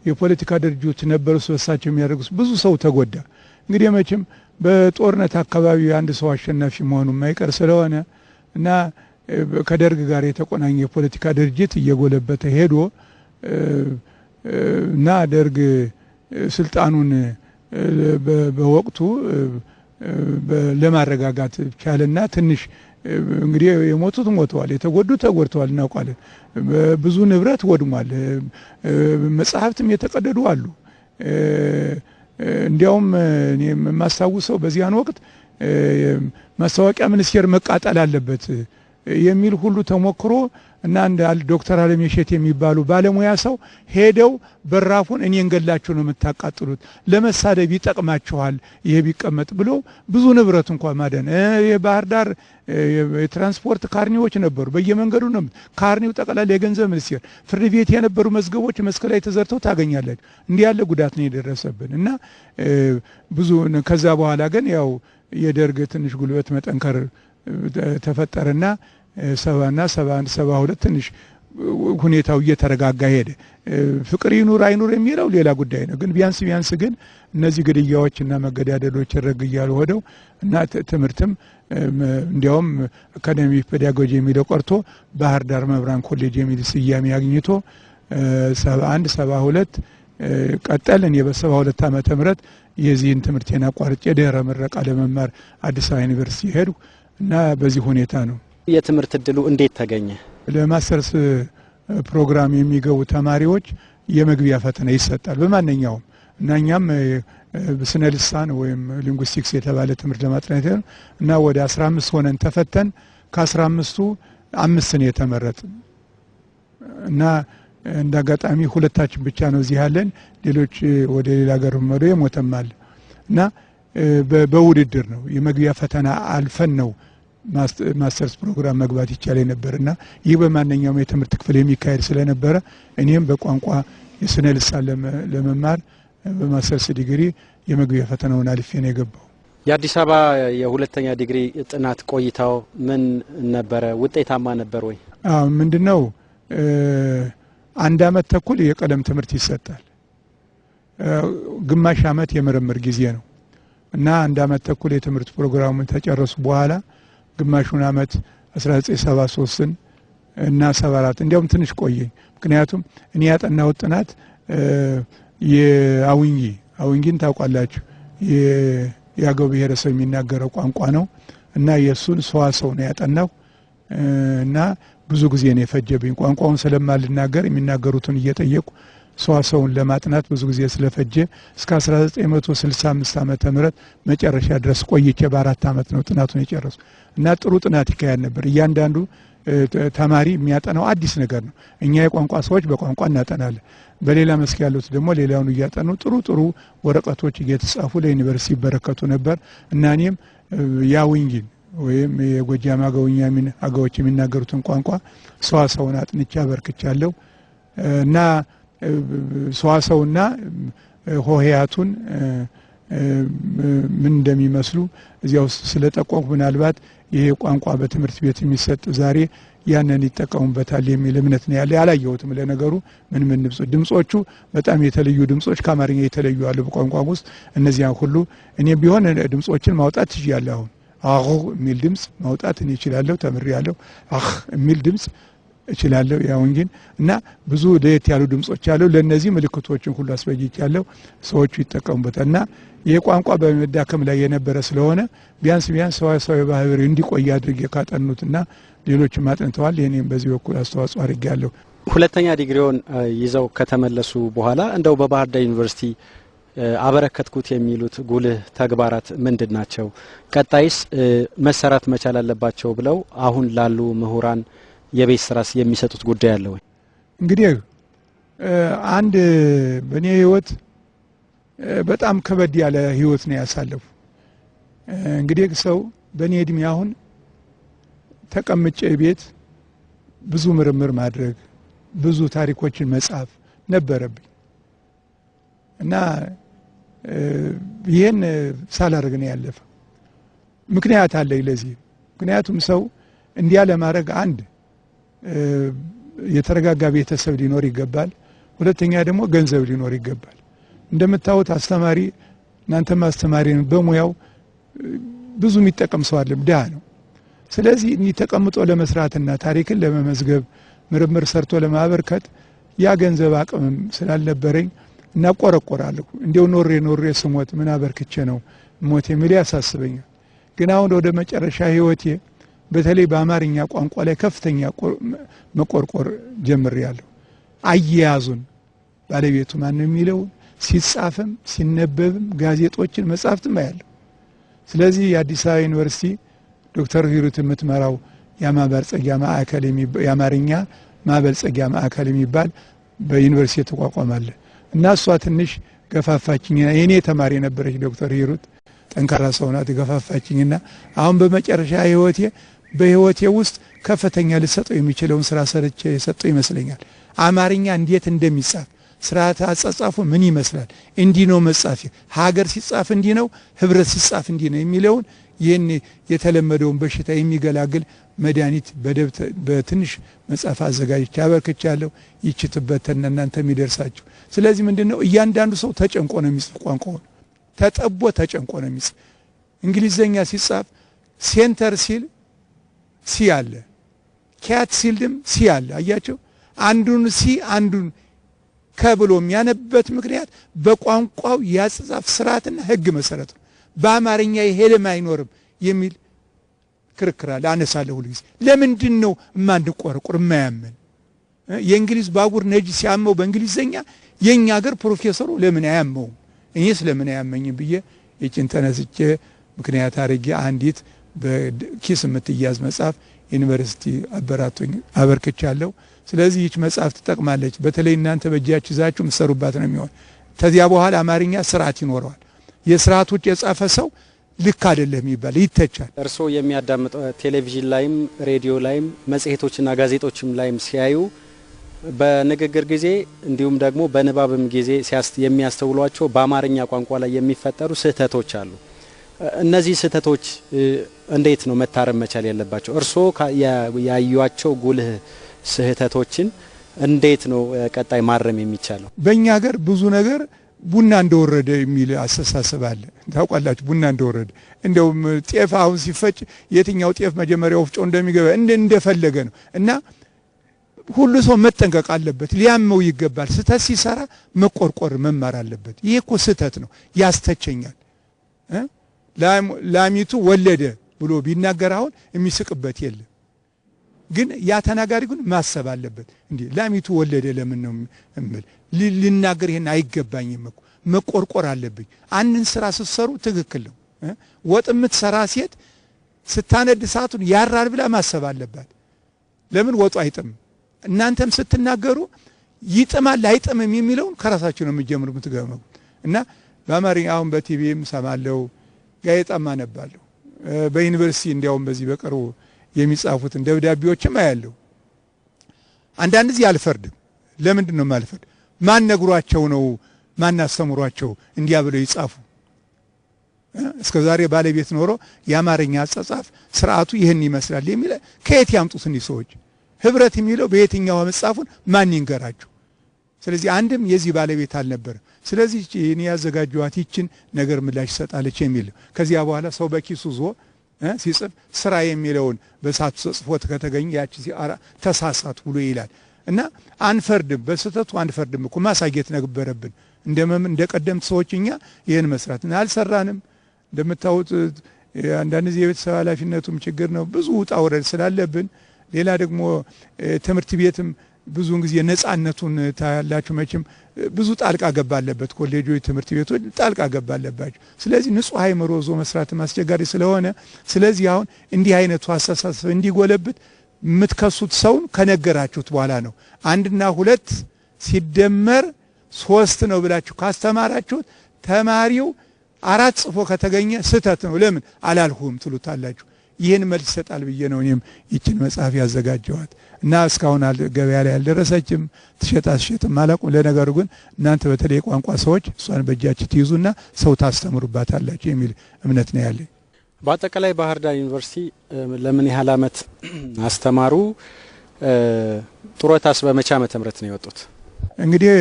የፖለቲካ ድርጅቶች ነበሩ ስለሳቸው የሚያደርጉት ብዙ ሰው ተጎዳ። እንግዲህ መቼም በጦርነት አካባቢ አንድ ሰው አሸናፊ መሆኑ የማይቀር ስለሆነ እና ከደርግ ጋር የተቆናኘ የፖለቲካ ድርጅት እየጎለበተ ሄዶ እና ደርግ ስልጣኑን በወቅቱ ለማረጋጋት ቻለና ትንሽ እንግዲህ የሞቱት ሞተዋል፣ የተጎዱ ተጎድተዋል እናውቃለን። ብዙ ንብረት ወድሟል፣ መጽሐፍትም የተቀደዱ አሉ። እንዲያውም እኔ የማስታውሰው በዚያን ወቅት ማስታወቂያ ሚኒስቴር መቃጠል አለበት የሚል ሁሉ ተሞክሮ እና አንድ ዶክተር አለም የሸት የሚባሉ ባለሙያ ሰው ሄደው በራፉን እኔ እንገላችሁ ነው የምታቃጥሉት፣ ለመሳደብ ይጠቅማችኋል ይሄ ቢቀመጥ ብሎ ብዙ ንብረት እንኳን ማደን። የባህር ዳር የትራንስፖርት ካርኒዎች ነበሩ፣ በየመንገዱ ነው ካርኒው። ጠቅላላ የገንዘብ ሚኒስቴር ፍርድ ቤት የነበሩ መዝገቦች መስክ ላይ ተዘርተው ታገኛላችሁ። እንዲህ ያለ ጉዳት ነው የደረሰብን እና ብዙ ከዛ በኋላ ግን ያው የደርግ ትንሽ ጉልበት መጠንከር ተፈጠረና 70ና 71 72 ትንሽ ሁኔታው እየተረጋጋ ሄደ። ፍቅር ይኑር አይኑር የሚለው ሌላ ጉዳይ ነው። ግን ቢያንስ ግን እነዚህ ግድያዎችና መገዳደሎች ረግ እያሉ ሆደው እና ትምህርትም እንዲያውም አካዳሚክ ፔዳጎጂ የሚለው ቀርቶ ባህር ዳር መብራን ኮሌጅ የሚል ስያሜ አግኝቶ 71 72 ቀጠል። እኔ በ72 ዓመተ ምህረት የዚህን ትምህርቴን አቋርጬ ድህረ ምረቃ ለመማር አዲስ አበባ ዩኒቨርሲቲ ሄዱ እና በዚህ ሁኔታ ነው። የትምህርት እድሉ እንዴት ተገኘ? ለማስተርስ ፕሮግራም የሚገቡ ተማሪዎች የመግቢያ ፈተና ይሰጣል በማንኛውም እና እኛም በስነ ልሳን ወይም ሊንጉስቲክስ የተባለ ትምህርት ለማጥናት እና ወደ 15 ሆነን ተፈተን ከ15ቱ 5 ነው የተመረጥን እና እንዳጋጣሚ ሁለታችን ብቻ ነው እዚህ ያለን፣ ሌሎች ወደ ሌላ ሀገር ሄደው የሞተም አለ እና በውድድር ነው የመግቢያ ፈተና አልፈን ነው ማስተርስ ፕሮግራም መግባት ይቻል ነበርና ይህ በማንኛውም የትምህርት ክፍል የሚካሄድ ስለነበረ እኔም በቋንቋ የስነ ልሳን ለመማር በማስተርስ ዲግሪ የመግቢያ ፈተናውን አልፌ ነው የገባው። የአዲስ አበባ የሁለተኛ ዲግሪ ጥናት ቆይታው ምን ነበረ? ውጤታማ ነበር ወይ? ምንድነው 1 አመት ተኩል የቀለም ትምህርት ይሰጣል። ግማሽ አመት የምርምር ጊዜ ነው እና 1 አመት ተኩል የትምህርት ፕሮግራሙን ተጨረሱ በኋላ ግማሹን አመት 1973 እና 74 እንዲያውም ትንሽ ቆየኝ። ምክንያቱም እኔ ያጠናሁት ጥናት የአዊንጊን ታውቃላችሁ፣ የአገው ብሔረሰብ የሚናገረው ቋንቋ ነው እና የሱን ሰዋሰው ነው ያጠናው እና ብዙ ጊዜ ነው የፈጀብኝ። ቋንቋውን ስለማልናገር የሚናገሩትን እየጠየቁ ሰዋሰውን ለማጥናት ብዙ ጊዜ ስለፈጀ እስከ 1965 ዓመተ ምህረት መጨረሻ ድረስ ቆይቼ በ4 አመት ነው ጥናቱን የጨረሱ እና ጥሩ ጥናት ይካሄድ ነበር። እያንዳንዱ ተማሪ የሚያጠናው አዲስ ነገር ነው። እኛ የቋንቋ ሰዎች በቋንቋ እናጠናለን፣ በሌላ መስክ ያሉት ደግሞ ሌላውን እያጠኑ ጥሩ ወረቀቶች እየተጻፉ ለዩኒቨርሲቲ ይበረከቱ ነበር እና እኔም ያዊንጊን ወይም የጎጃም አገዎች የሚናገሩትን ቋንቋ ሰዋሰውን አጥንቻ በርክቻለሁ እና ሰዋሰውና ሆሄያቱን ምን እንደሚመስሉ እዚያው ስለጠቆምኩ ምናልባት ይሄ ቋንቋ በትምህርት ቤት የሚሰጥ ዛሬ ያንን ይጠቀሙበታል የሚል እምነት ነው ያለ። ያላየሁትም ለነገሩ ምን ድምጾቹ በጣም የተለዩ ድምጾች ከአማርኛ የተለዩ አሉ በቋንቋ ውስጥ። እነዚያ ሁሉ እኔ ቢሆን ድምጾችን ማውጣት ይችላልሁ። አሁ የሚል ድምጽ ማውጣት እኔ እችላለሁ፣ ተምሬያለሁ። አህ የሚል ድምጽ እችላለሁ። ያው እንግዲህ እና ብዙ ለየት ያሉ ድምጾች አሉ። ለነዚህ ምልክቶችን ሁሉ አስበጅቻለሁ፣ ሰዎቹ ይጠቀሙበታል እና ይሄ ቋንቋ በመዳከም ላይ የነበረ ስለሆነ ቢያንስ ሰዋሰው ባህሪ እንዲቆይ አድርጌ ካጠኑትና ሌሎችም አጥንተዋል። የኔም በዚህ በኩል አስተዋጽኦ አድርጌያለሁ። ሁለተኛ ዲግሪውን ይዘው ከተመለሱ በኋላ እንደው በባህር ዳር ዩኒቨርሲቲ አበረከትኩት የሚሉት ጉልህ ተግባራት ምንድናቸው? ቀጣይስ መሰራት መቻል አለባቸው ብለው አሁን ላሉ ምሁራን የቤት ስራስ የሚሰጡት ጉዳይ አለ ወይ? እንግዲህ አንድ በእኔ ህይወት በጣም ከበድ ያለ ህይወት ነው ያሳለፉ። እንግዲህ ሰው በእኔ እድሜ አሁን ተቀምጬ ቤት ብዙ ምርምር ማድረግ ብዙ ታሪኮችን መጻፍ ነበረብኝ እና ይሄን ሳላደርግ ነው ያለፈው። ምክንያት አለኝ ለዚህ። ምክንያቱም ሰው እንዲያ ለማድረግ አንድ የተረጋጋ ቤተሰብ ሊኖር ይገባል። ሁለተኛ ደግሞ ገንዘብ ሊኖር ይገባል። እንደምታዩት አስተማሪ እናንተም አስተማሪ ነው፣ በሙያው ብዙ የሚጠቀም ሰው አይደለም፣ ድሃ ነው። ስለዚህ እኒ ተቀምጦ ለመስራትና ታሪክን ለመመዝገብ ምርምር ሰርቶ ለማበርከት ያ ገንዘብ አቅም ስላልነበረኝ እና ቆረቆራለሁ። እንዲው ኖሬ ስሞት ምን አበርክቼ ነው ሞት የሚል ያሳስበኛል። ግን አሁን ወደ መጨረሻ ህይወቴ በተለይ በአማርኛ ቋንቋ ላይ ከፍተኛ መቆርቆር ጀምሬያለሁ። አያያዙን ባለቤቱ ማን ነው የሚለው ሲጻፍም ሲነበብም ጋዜጦችን መጻፍትም አያለሁ። ስለዚህ የአዲስ አበባ ዩኒቨርሲቲ ዶክተር ሂሩት የምትመራው የማበልጸጊያ ማዕከል የአማርኛ ማበልጸጊያ ማዕከል የሚባል በዩኒቨርሲቲ ተቋቋማለ እና እሷ ትንሽ ገፋፋችኝና የኔ ተማሪ ነበረች ዶክተር ሂሩት፣ ጠንካራ ሰው ናት። ገፋፋችኝና አሁን በመጨረሻ በህይወቴ ውስጥ ከፍተኛ ልሰጠው የሚችለውን ስራ ሰርቼ የሰጠው ይመስለኛል። አማርኛ እንዴት እንደሚጻፍ ስርዓተ አጻጻፉ ምን ይመስላል፣ እንዲህ ነው መጻፍ፣ ሀገር ሲጻፍ እንዲህ ነው፣ ህብረት ሲጻፍ እንዲህ ነው የሚለውን ይህን የተለመደውን በሽታ የሚገላግል መድኃኒት በትንሽ መጽሐፍ አዘጋጅቼ አበርክቻለሁ። ይችትበተና እናንተ የሚደርሳችሁ። ስለዚህ ምንድነው እያንዳንዱ ሰው ተጨንቆ ነው የሚጽፍ፣ ቋንቋውን ተጠቦ ተጨንቆ ነው የሚጽፍ። እንግሊዘኛ ሲጻፍ ሴንተር ሲል ሲ አለ፣ ኪያት ሲልም ሲ አለ። አያቸው አንዱን ሲ አንዱን ከብሎ የሚያነበት ምክንያት በቋንቋው ያጻጻፍ ስርዓትና ህግ መሰረት ነው። በአማርኛ ይሄለም አይኖርም የሚል ክርክር አለ፣ አነሳለሁ ሁሉ ጊዜ። ለምንድን ነው የማንቆረቆር የማያመን? የእንግሊዝ ባቡር ነጂ ሲያመው በእንግሊዘኛ የኛ ሀገር ፕሮፌሰሩ ለምን አያመው? እኔስ ለምን አያመኝም ብዬ እጭን ተነስቼ ምክንያት አድርጌ አንዲት በኪስ የምትያዝ መጽሐፍ ዩኒቨርሲቲ አበርክቻለሁ። ስለዚህ ይች መጽሐፍ ትጠቅማለች። በተለይ እናንተ በእጃችሁ ይዛችሁ ምሰሩባት ነው የሚሆን። ከዚያ በኋላ አማርኛ ስርዓት ይኖረዋል። የስርዓት ውጭ የጻፈ ሰው ልክ አይደለም ይባል ይተቻል። እርሶ የሚያዳምጡ ቴሌቪዥን ላይም ሬዲዮ ላይም መጽሔቶችና ጋዜጦችም ላይም ሲያዩ በንግግር ጊዜ እንዲሁም ደግሞ በንባብም ጊዜ የሚያስተውሏቸው በአማርኛ ቋንቋ ላይ የሚፈጠሩ ስህተቶች አሉ። እነዚህ ስህተቶች እንዴት ነው መታረም መቻል ያለባቸው? እርሶ ያዩዋቸው ጉልህ ስህተቶችን እንዴት ነው ቀጣይ ማረም የሚቻለው? በእኛ ሀገር ብዙ ነገር ቡና እንደወረደ የሚል አስተሳሰብ አለ። ታውቃላችሁ ቡና እንደወረደ እንደውም ጤፍ አሁን ሲፈጭ የትኛው ጤፍ መጀመሪያ ወፍጮ እንደሚገባ እንደፈለገ ነው እና ሁሉ ሰው መጠንቀቅ አለበት፣ ሊያመው ይገባል። ስህተት ሲሰራ መቆርቆር መማር አለበት። ይሄ እኮ ስህተት ነው ያስተቸኛል። ላሚቱ ወለደ ብሎ ቢናገር አሁን የሚስቅበት የለም። ግን ያ ተናጋሪ ግን ማሰብ አለበት። እንዴ ላሚቱ ወለደ ለምን ነው እምል ልናገር ይሄን አይገባኝም እኮ መቆርቆር አለብኝ። አንድን ስራ ስትሰሩ ትክክል ነው። ወጥ የምትሰራ ሴት ስታነድ እሳቱን ያራል ብላ ማሰብ አለባት። ለምን ወጡ አይጥም? እናንተም ስትናገሩ ይጥማል አይጥምም የሚለውን ከራሳችሁ ነው የምትጀምሩ የምትገመው። እና በአማርኛ አሁን በቲቪም ሰማለው ጋዜጣም አነባለሁ። በዩኒቨርሲቲ እንዲያውም በዚህ በቅርቡ የሚጻፉትን ደብዳቤዎችም አያለሁ። አንዳንድ ጊዜ አልፈርድም። ለምንድን ነው ማልፈርድ? ማን ነግሯቸው ነው ማን አስተምሯቸው እንዲያ ብለው ይጻፉ? እስከዛሬ ባለቤት ኖሮ የአማርኛ አጻጻፍ ስርዓቱ ይህን ይመስላል የሚል ከየት ያምጡት እነዚህ ሰዎች? ህብረት የሚለው በየትኛው መጻፉን ማን ይንገራቸው? ስለዚህ አንድም የዚህ ባለቤት አልነበረ። ስለዚህ እኔ ያዘጋጀዋት ይችን ነገር ምላሽ ሰጣለች የሚል ከዚያ በኋላ ሰው በኪሱ ዞ ሲጽፍ ስራ የሚለውን በሳቱ ጽፎት ከተገኘ ያቺ ተሳሳት ብሎ ይላል። እና አንፈርድም፣ በስተቱ አንፈርድም እኮ ማሳየት ነበረብን። እንደ ቀደምት ሰዎችኛ ይሄን መስራትና አልሰራንም። እንደምታውቁት አንዳንድ ጊዜ የቤተሰብ ኃላፊነቱም ችግር ነው፣ ብዙ ውጣ ውረድ ስላለብን። ሌላ ደግሞ ትምህርት ቤትም ብዙውን ጊዜ ነፃነቱን ታያላችሁ። መቼም ብዙ ጣልቃ ገባለበት፣ ኮሌጆች፣ ትምህርት ቤቶች ጣልቃ ገባለባቸው። ስለዚህ ንጹህ አእምሮ ዞ መስራትም አስቸጋሪ ስለሆነ ስለዚህ አሁን እንዲህ አይነቱ አስተሳሰብ እንዲጎለብት የምትከሱት ሰውን ከነገራችሁት በኋላ ነው። 1 እና 2 ሲደመር 3 ነው ብላችሁ ካስተማራችሁት ተማሪው 4 ጽፎ ከተገኘ ስህተት ነው ለምን አላልሁም ትሉታላችሁ። ይህን መልስ ይሰጣል ብዬ ነው እኔም ይችን መጽሐፍ ያዘጋጀዋት እና እስካሁን ገበያ ላይ ያልደረሰችም ትሸጥም አላውቅም። ለነገሩ ግን እናንተ በተለይ ቋንቋ ሰዎች እሷን በእጃችሁ ትይዙና ሰው ታስተምሩባታላችሁ የሚል እምነት ነው ያለኝ። በአጠቃላይ ባህር ዳር ዩኒቨርሲቲ ለምን ያህል ዓመት አስተማሩ? ጡረታስ በመቼ ዓመተ ምህረት ነው የወጡት? እንግዲህ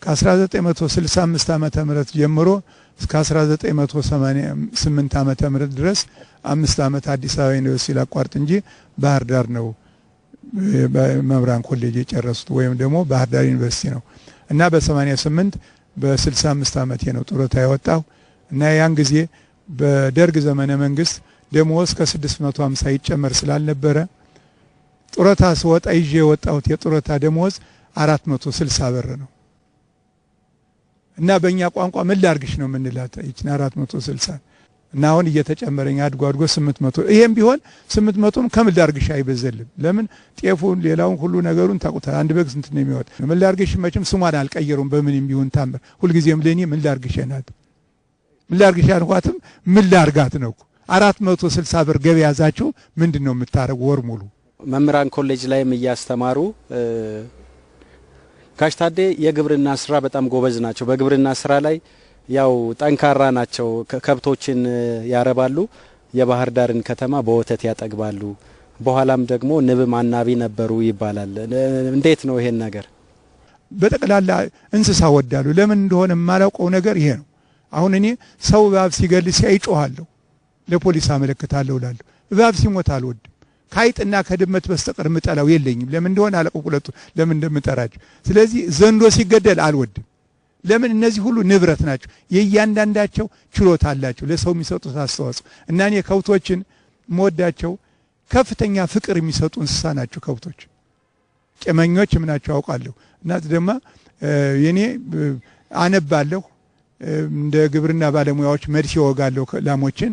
ከ1965 ዓመተ ምህረት ጀምሮ እስከ 1988 ዓመተ ምህረት ድረስ 5 ዓመት አዲስ አበባ ዩኒቨርሲቲ ላቋርጥ እንጂ ባህር ዳር ነው መምህራን ኮሌጅ የጨረሱት ወይም ደግሞ ባህር ዳር ዩኒቨርሲቲ ነው። እና በ88 በ65 ዓመቴ ነው ጡረታ የወጣው እና ያን ጊዜ በደርግ ዘመነ መንግስት ደሞዝ ከ650 ይጨመር ስላልነበረ ጡረታ ስወጣ ይዤ የወጣሁት የጡረታ ደሞዝ 460 ብር ነው። እና በእኛ ቋንቋ ምን ላርግሽ ነው የምንላት ይችን 460 እና አሁን እየተጨመረኝ አድጎ 800። ይሄም ቢሆን 800ም ከምን ላርግሽ አይበዘልም። ለምን ጤፉን ሌላውን ሁሉ ነገሩን ታውቁታ። አንድ በግ ስንት ነው የሚወጣ? ምን ላርግሽ መቼም ስሟን አልቀየሩም በምንም ቢሆን ታምር። ሁልጊዜም ለኔ ምን ላርግሽ ናት። ምን ላርግሽ አልኳትም ምን ላርጋት ነው። 460 ብር ገቢ ያዛችሁ ምንድነው የምታረጉ ወር ሙሉ? መምህራን ኮሌጅ ላይም እያስተማሩ ጋሽ ታዴ የግብርና ስራ በጣም ጎበዝ ናቸው። በግብርና ስራ ላይ ያው ጠንካራ ናቸው። ከብቶችን ያረባሉ፣ የባህር ዳርን ከተማ በወተት ያጠግባሉ። በኋላም ደግሞ ንብም አናቢ ነበሩ ይባላል። እንዴት ነው ይሄን ነገር? በጠቅላላ እንስሳ ወዳሉ ለምን እንደሆነ የማላውቀው ነገር ይሄ ነው። አሁን እኔ ሰው እባብ ሲገል ሲያይ ጮሃለሁ፣ ለፖሊስ አመለክታለሁ እላለሁ። እባብ ሲሞት አልወድም። ካይጥና ከድመት በስተቀር ምጠላው የለኝም። ለምን እንደሆነ አላውቀው ሁለቱ ለምን እንደምጠራቸው። ስለዚህ ዘንዶ ሲገደል አልወድም። ለምን? እነዚህ ሁሉ ንብረት ናቸው። የእያንዳንዳቸው ችሎታ አላቸው ለሰው የሚሰጡት አስተዋጽኦ እና እኔ ከብቶችን መወዳቸው ከፍተኛ ፍቅር የሚሰጡ እንስሳ ናቸው ከብቶች። ጨመኞች ምናቸው አውቃለሁ። እና ደግሞ የኔ አነባለሁ እንደ ግብርና ባለሙያዎች መድፍ ይወጋለሁ ላሞችን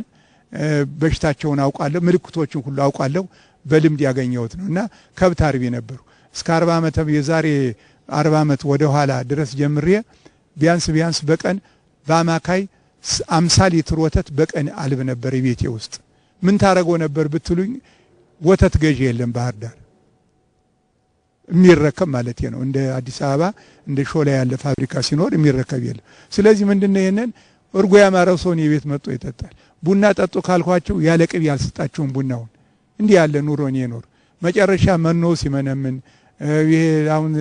በሽታቸውን አውቃለሁ፣ ምልክቶችን ሁሉ አውቃለሁ። በልምድ ያገኘሁት ነው። እና ከብት አርቢ ነበሩ እስከ 40 ዓመት የዛሬ 40 ዓመት ወደ ኋላ ድረስ ጀምሬ ቢያንስ በቀን በአማካይ 50 ሊትር ወተት በቀን አልብ ነበር ቤቴ ውስጥ። ምን ታረገው ነበር ብትሉኝ ወተት ገዢ የለም ባህር ዳር የሚረከብ ማለት ነው። እንደ አዲስ አበባ እንደ ሾላ ያለ ፋብሪካ ሲኖር የሚረከብ የለም። ስለዚህ ምንድነው ይሄንን እርጎ ያማረው ሰው ቤት መጥቶ ይጠጣል። ቡና ጠጡ ካልኳቸው ያለ ቅቤ ያልሰጣቸውን ቡናውን እንዲህ ያለ ኑሮ ነው የኖር። መጨረሻ መኖ ሲመነምን ይሄ አሁን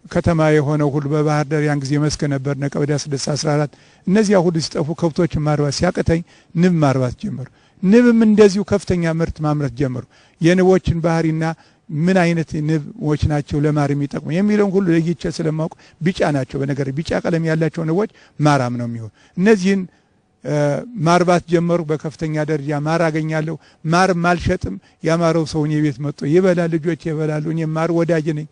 ከተማ የሆነው ሁሉ በባህር ዳር ያን ጊዜ መስከ ነበር ነቀበዳ 614 እነዚያ ሁሉ ሲጠፉ ከብቶች ማርባት ሲያቀተኝ ንብ ማርባት ጀመሩ። ንብም እንደዚሁ ከፍተኛ ምርት ማምረት ጀመሩ። የንቦችን ባህሪና ምን አይነት ንቦች ናቸው ለማር የሚጠቅሙ የሚለውን ሁሉ ለይቼ ስለማውቅ ቢጫ ናቸው። በነገር ቢጫ ቀለም ያላቸው ንቦች ማራም ነው የሚሆን። እነዚህን ማርባት ጀመሩ። በከፍተኛ ደረጃ ማር አገኛለሁ። ማር ማልሸጥም ያማረው ሰውን የቤት መጥቶ ይበላል፣ ልጆች ይበላሉ። እኔ ማር ወዳጅ ነኝ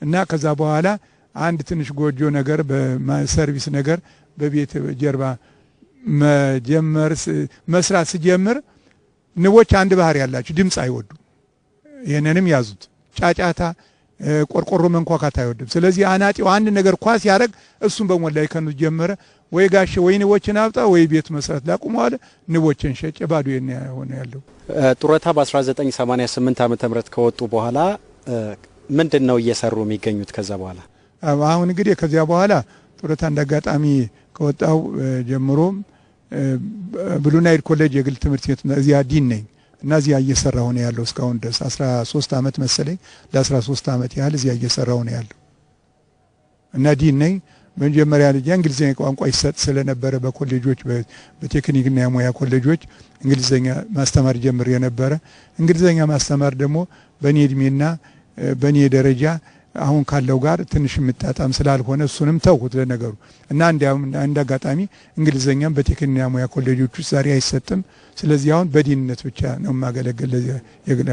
እና ከዛ በኋላ አንድ ትንሽ ጎጆ ነገር በሰርቪስ ነገር በቤት ጀርባ መጀመር መስራት ሲጀምር ንቦች አንድ ባህር ያላቸው ድምጽ አይወዱ። ይሄንንም ያዙት። ጫጫታ ቆርቆሮ መንኳካት አይወድም። ስለዚህ አናጢው አንድ ነገር ኳስ ያረግ እሱን በሞላ ይከኑ ጀመረ። ወይ ጋሼ ወይ ንቦችን አብጣ ወይ ቤት መስራት ላቁመዋል። ንቦችን ሸጨ። ባዶ የሆነ ያለው ጡረታ በ1988 ዓመተ ምህረት ከወጡ በኋላ ምንድነው እየሰሩ የሚገኙት? ከዛ በኋላ አሁን እንግዲህ ከዚያ በኋላ ጡረታ እንዳጋጣሚ ከወጣው ጀምሮ ብሉ ናይል ኮሌጅ የግል ትምህርት ቤት እዚያ ዲን ነኝ እና እዚያ እየሰራሁ ነው ያለው እስካሁን ድረስ 13 ዓመት መሰለኝ። ለ13 ዓመት ያህል እዚያ እየሰራሁ ነው ያለው እና ዲን ነኝ። መጀመሪያ ልጅ እንግሊዘኛ ቋንቋ ይሰጥ ስለነበረ በኮሌጆች በቴክኒክና የሙያ ኮሌጆች እንግሊዘኛ ማስተማር ጀምር የነበረ እንግሊዘኛ ማስተማር ደግሞ በኔ እድሜና በኔ ደረጃ አሁን ካለው ጋር ትንሽ ምጣጣም ስላልሆነ እሱንም ተውኩት ለነገሩ እና እንደ አጋጣሚ እንግሊዘኛም በቴክኒክና ሙያ ኮሌጆች ውስጥ ዛሬ አይሰጥም። ስለዚህ አሁን በዲንነት ብቻ ነው ማገለገል። የግላ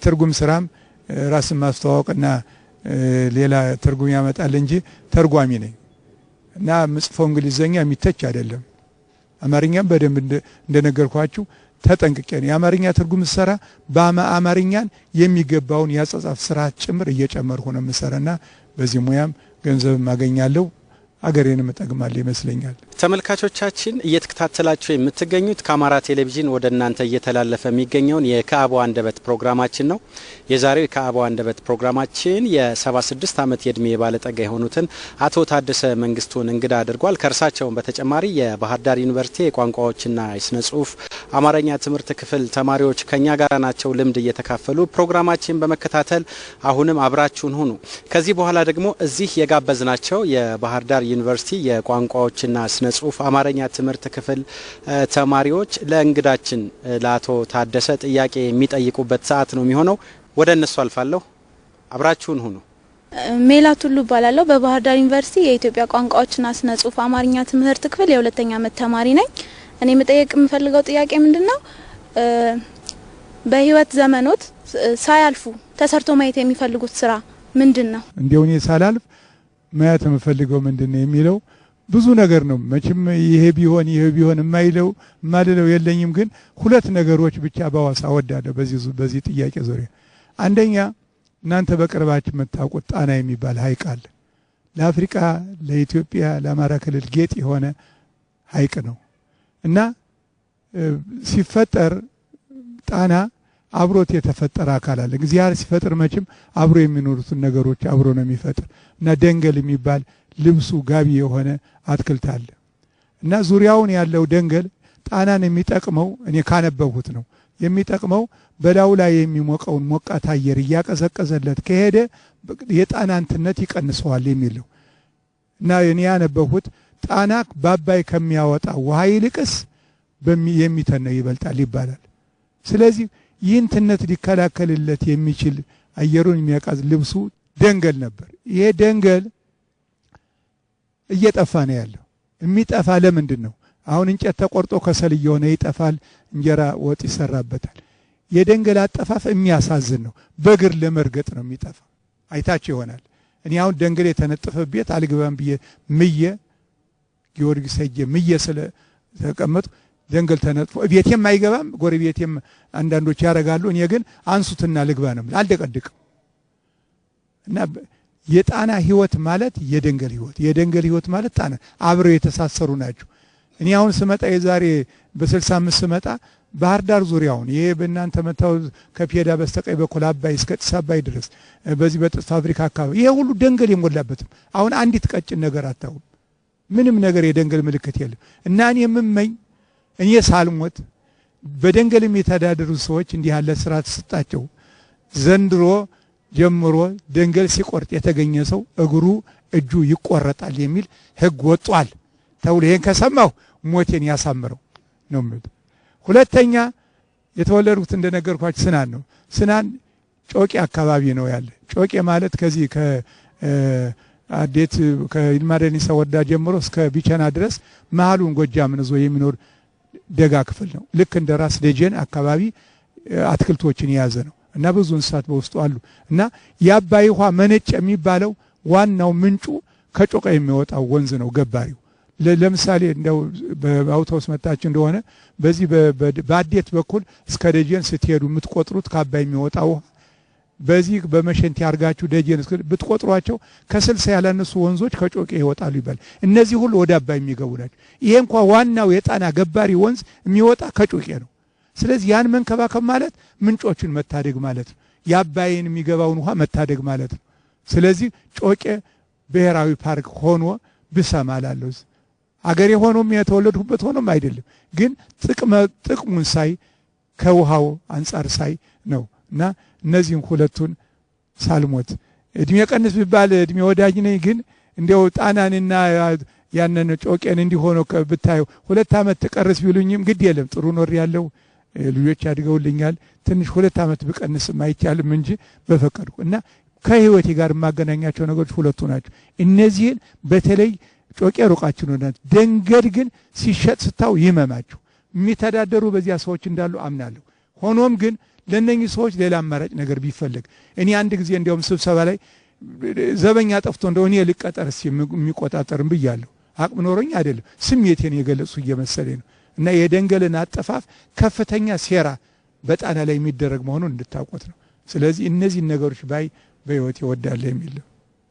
ትርጉም ስራም ራስን ማስተዋወቅና ሌላ ትርጉም ያመጣል እንጂ ተርጓሚ ነኝ እና ምጽፈው እንግሊዘኛ የሚተች አይደለም። አማርኛም በደንብ እንደነገርኳችሁ ተጠንቅቄ ነው የአማርኛ ትርጉም ሰራ። በአማርኛን የሚገባውን ያጻጻፍ ስራ ጭምር እየጨመርኩ ነው የምሰራና በዚህ ሙያም ገንዘብ ማገኛለሁ። አገሬንም እጠቅማለሁ ይመስለኛል። ተመልካቾቻችን እየተከታተላችሁ የምትገኙት ከአማራ ቴሌቪዥን ወደ እናንተ እየተላለፈ የሚገኘውን የከአበው አንደበት ፕሮግራማችን ነው። የዛሬው የከአበው አንደበት ፕሮግራማችን የ76 ዓመት የእድሜ ባለጠጋ የሆኑትን አቶ ታደሰ መንግስቱን እንግዳ አድርጓል። ከእርሳቸውም በተጨማሪ የባህር ዳር ዩኒቨርሲቲ የቋንቋዎችና የስነ ጽሁፍ አማርኛ ትምህርት ክፍል ተማሪዎች ከኛ ጋር ናቸው ልምድ እየተካፈሉ ፕሮግራማችን በመከታተል አሁንም አብራችሁን ሁኑ። ከዚህ በኋላ ደግሞ እዚህ የጋበዝናቸው የባህር ዳር ዩኒቨርሲቲ የቋንቋዎችና ስነ ጽሁፍ አማርኛ ትምህርት ክፍል ተማሪዎች ለእንግዳችን ለአቶ ታደሰ ጥያቄ የሚጠይቁበት ሰዓት ነው የሚሆነው። ወደ እነሱ አልፋለሁ። አብራችሁን ሁኑ። ሜላት ሁሉ ባላለው በባህር ዳር ዩኒቨርሲቲ የኢትዮጵያ ቋንቋዎችና ስነ ጽሁፍ አማርኛ ትምህርት ክፍል የሁለተኛ ዓመት ተማሪ ነኝ። እኔ መጠየቅ የምፈልገው ጥያቄ ምንድነው በህይወት ዘመኖት ሳያልፉ ተሰርቶ ማየት የሚፈልጉት ስራ ምንድነው? እንደው እኔ ሳላልፍ ማየት የምፈልገው ምንድነው የሚለው ብዙ ነገር ነው። መቼም ይሄ ቢሆን የማይለው ማለለው የለኝም። ግን ሁለት ነገሮች ብቻ ባዋሳ ወዳለሁ በዚህ ጥያቄ ዙሪያ። አንደኛ እናንተ በቅርባችሁ የምታውቁት ጣና የሚባል ሐይቅ አለ። ለአፍሪካ፣ ለኢትዮጵያ፣ ለአማራ ክልል ጌጥ የሆነ ሐይቅ ነው እና ሲፈጠር ጣና አብሮት የተፈጠረ አካል አለ። እግዚአብሔር ሲፈጥር መቼም አብሮ የሚኖሩትን ነገሮች አብሮ ነው የሚፈጥር እና ደንገል የሚባል ልብሱ ጋቢ የሆነ አትክልት አለ እና ዙሪያውን ያለው ደንገል ጣናን የሚጠቅመው እኔ ካነበብኩት ነው የሚጠቅመው በላዩ ላይ የሚሞቀውን ሞቃት አየር እያቀዘቀዘለት ከሄደ የጣናንትነት ይቀንሰዋል የሚለው እና እኔ ያነበብኩት ጣና ባባይ ከሚያወጣ ውሃ ይልቅስ የሚተነው ይበልጣል ይባላል። ስለዚህ ይህን ትነት ሊከላከልለት የሚችል አየሩን የሚያቃዝ ልብሱ ደንገል ነበር። ይሄ ደንገል እየጠፋ ነው ያለው። የሚጠፋ ለምንድን ነው? አሁን እንጨት ተቆርጦ ከሰል እየሆነ ይጠፋል፣ እንጀራ ወጥ ይሰራበታል። የደንገል አጠፋፍ የሚያሳዝን ነው። በእግር ለመርገጥ ነው የሚጠፋ። አይታችሁ ይሆናል። እኔ አሁን ደንገል የተነጠፈ ቤት አልግባም ብዬ ምየ ጊዮርጊስ ሄጄ ምየ ስለ ተቀመጡ ደንገል ተነጥፎ ቤቴም አይገባም፣ ጎረቤቴም አንዳንዶች ያረጋሉ። እኔ ግን አንሱትና ልግባ ነው አልደቀድቅም። እና የጣና ህይወት ማለት የደንገል ህይወት ማለት ጣና አብረው የተሳሰሩ ናቸው። እኔ አሁን ስመጣ የዛሬ በ65 ስመጣ ባህር ዳር ዙሪያውን ይሄ በእናንተ መታው ከፒዳ በስተቀኝ በኩል አባይ እስከ ጢስ አባይ ድረስ በዚህ በጥጥ ፋብሪካ አካባቢ ይሄ ሁሉ ደንገል የሞላበትም አሁን አንዲት ቀጭን ነገር አታውም። ምንም ነገር የደንገል ምልክት የለም። እና እኔ የምመኝ እኔ ሳልሞት በደንገል የሚተዳደሩ ሰዎች እንዲህ ያለ ስራ ተሰጣቸው ዘንድሮ ጀምሮ ደንገል ሲቆርጥ የተገኘ ሰው እግሩ እጁ ይቆረጣል የሚል ህግ ወጧል ተብሎ ይሄን ከሰማሁ ሞቴን ያሳምረው ነው ማለት። ሁለተኛ የተወለዱት እንደነገርኳችሁ ስናን ነው። ስናን ጮቄ አካባቢ ነው ያለ። ጮቄ ማለት ከዚህ ከአዴት ከይልማደኒሳ ወረዳ ጀምሮ እስከ ቢቸና ድረስ መሃሉን ጎጃምን ይዞ የሚኖር ደጋ ክፍል ነው። ልክ እንደ ራስ ደጀን አካባቢ አትክልቶችን የያዘ ነው እና ብዙ እንስሳት በውስጡ አሉ። እና የአባይ ውሃ መነጭ የሚባለው ዋናው ምንጩ ከጮቄ የሚወጣው ወንዝ ነው ገባሪው። ለምሳሌ እንደው በአውቶቡስ መጣችሁ እንደሆነ በዚህ በአዴት በኩል እስከ ደጀን ስትሄዱ የምትቆጥሩት ከአባይ የሚወጣው በዚህ በመሸንቲ አርጋችሁ ደጀን ብትቆጥሯቸው ከ60 ያላነሱ ወንዞች ከጮቄ ይወጣሉ ይባል። እነዚህ ሁሉ ወደ አባይ የሚገቡ ናቸው። ይሄ እንኳን ዋናው የጣና ገባሪ ወንዝ የሚወጣ ከጮቄ ነው። ስለዚህ ያን መንከባከብ ማለት ምንጮቹን መታደግ ማለት ነው። የአባይን የሚገባውን ውሃ መታደግ ማለት ነው። ስለዚህ ጮቄ ብሔራዊ ፓርክ ሆኖ ብሰማላለሁ አገሬ ሆኖም የተወለድኩበት ሆኖም አይደለም ግን ጥቅሙን ሳይ ከውሃው አንፃር ሳይ ነው። እና እነዚህን ሁለቱን ሳልሞት እድሜ ቀንስ ቢባል እድሜ ወዳጅ ነኝ። ግን እንደው ጣናንና ያንን ጮቄን እንዲሆነ ብታዩ 2 ዓመት ተቀርስ ቢሉኝም ግድ የለም ጥሩ ኖር ያለው ልጆች ያድገውልኛል። ትንሽ 2 ዓመት ብቀንስም አይቻልም እንጂ በፈቀድኩ እና ከህይወቴ ጋር የማገናኛቸው ነገሮች ሁለቱ ናቸው። እነዚህን በተለይ ጮቄ ሩቃችን ነው። ደንገል ግን ሲሸጥ ስታው ይመማችሁ የሚተዳደሩ በዚያ ሰዎች እንዳሉ አምናለሁ። ሆኖም ግን ለነኚህ ሰዎች ሌላ አማራጭ ነገር ቢፈልግ እኔ አንድ ጊዜ እንዲያውም ስብሰባ ላይ ዘበኛ ጠፍቶ እንደው እኔ ልቀጠርስ የሚቆጣጠርም ብያለሁ። አቅም ኖሮኝ አይደለም ስሜቴን የገለጹ እየመሰለኝ ነው። እና የደንገልን አጠፋፍ ከፍተኛ ሴራ በጣና ላይ የሚደረግ መሆኑን እንድታውቁት ነው። ስለዚህ እነዚህ ነገሮች ባይ በህይወት ይወዳል የሚል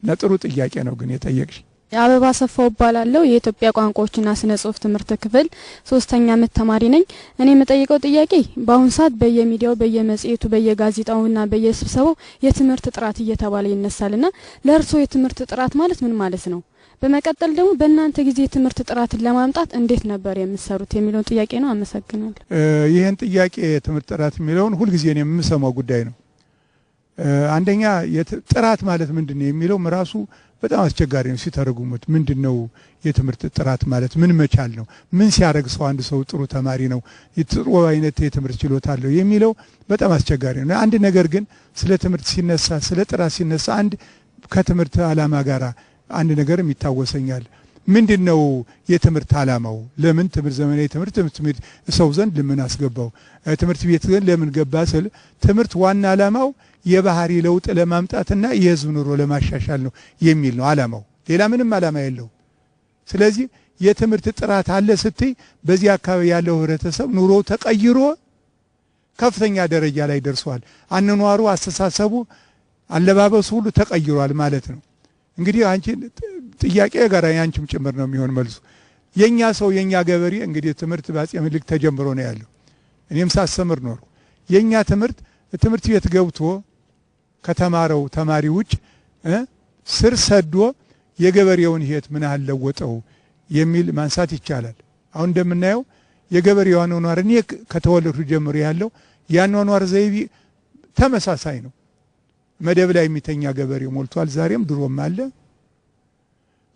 እና ጥሩ ጥያቄ ነው ግን የጠየቅሽ። አበባ ሰፋው እባላለሁ። የኢትዮጵያ ቋንቋዎችና ስነ ጽሁፍ ትምህርት ክፍል 3ኛ ዓመት ተማሪ ነኝ። እኔ የምጠይቀው ጥያቄ በአሁን ሰዓት በየሚዲያው በየመጽሔቱ በየጋዜጣውና በየስብሰባው የትምህርት ጥራት እየተባለ ይነሳልና ለእርሶ የትምህርት ጥራት ማለት ምን ማለት ነው? በመቀጠል ደግሞ በእናንተ ጊዜ የትምህርት ጥራትን ለማምጣት እንዴት ነበር የምትሰሩት የሚለውን ጥያቄ ነው። አመሰግናለሁ። ይሄን ጥያቄ የትምህርት ጥራት የሚለውን ሁልጊዜ ነው የምሰማው ጉዳይ ነው። አንደኛ ጥራት ማለት ምንድነው የሚለው ራሱ በጣም አስቸጋሪ ነው ሲተረጉሙት። ምንድነው የትምህርት ጥራት ማለት ምን መቻል ነው? ምን ሲያደርግ ሰው አንድ ሰው ጥሩ ተማሪ ነው ጥሩ አይነት የትምህርት ችሎታ አለው የሚለው በጣም አስቸጋሪ ነው። አንድ ነገር ግን ስለ ትምህርት ሲነሳ ስለ ጥራት ሲነሳ አንድ ከትምህርት ዓላማ ጋር አንድ ነገርም ይታወሰኛል። ምንድነው የትምህርት ዓላማው? ለምን ትምህርት ዘመናዊ ትምህርት ሰው ዘንድ ለምን አስገባው? ትምህርት ቤት ግን ለምን ገባ ስል ትምህርት ዋና ዓላማው የባህሪ ለውጥ ለማምጣትና የህዝብ ኑሮ ለማሻሻል ነው የሚል ነው ዓላማው። ሌላ ምንም ዓላማ የለው። ስለዚህ የትምህርት ጥራት አለ ስትይ በዚህ አካባቢ ያለው ህብረተሰብ ኑሮ ተቀይሮ ከፍተኛ ደረጃ ላይ ደርሷል። አኗኗሩ፣ አስተሳሰቡ፣ አለባበሱ ሁሉ ተቀይሯል ማለት ነው። እንግዲህ አንቺ ጥያቄ ጋር ያንቺም ጭምር ነው የሚሆን መልሱ። የኛ ሰው የኛ ገበሬ እንግዲህ ትምህርት በአፄ ምኒልክ ተጀምሮ ነው ያለው። እኔም ሳስተምር ኖር የኛ ትምህርት ቤት ገብቶ ከተማረው ተማሪ ውጭ ስር ሰዶ የገበሬውን ህይወት ምን ያህል ለወጠው የሚል ማንሳት ይቻላል። አሁን እንደምናየው የገበሬው አኗኗር እኔ ከተወለድኩ ጀምሮ ያለው የአኗኗር ዘይቤ ተመሳሳይ ነው። መደብ ላይ የሚተኛ ገበሬ ሞልቷል። ዛሬም ድሮም አለ።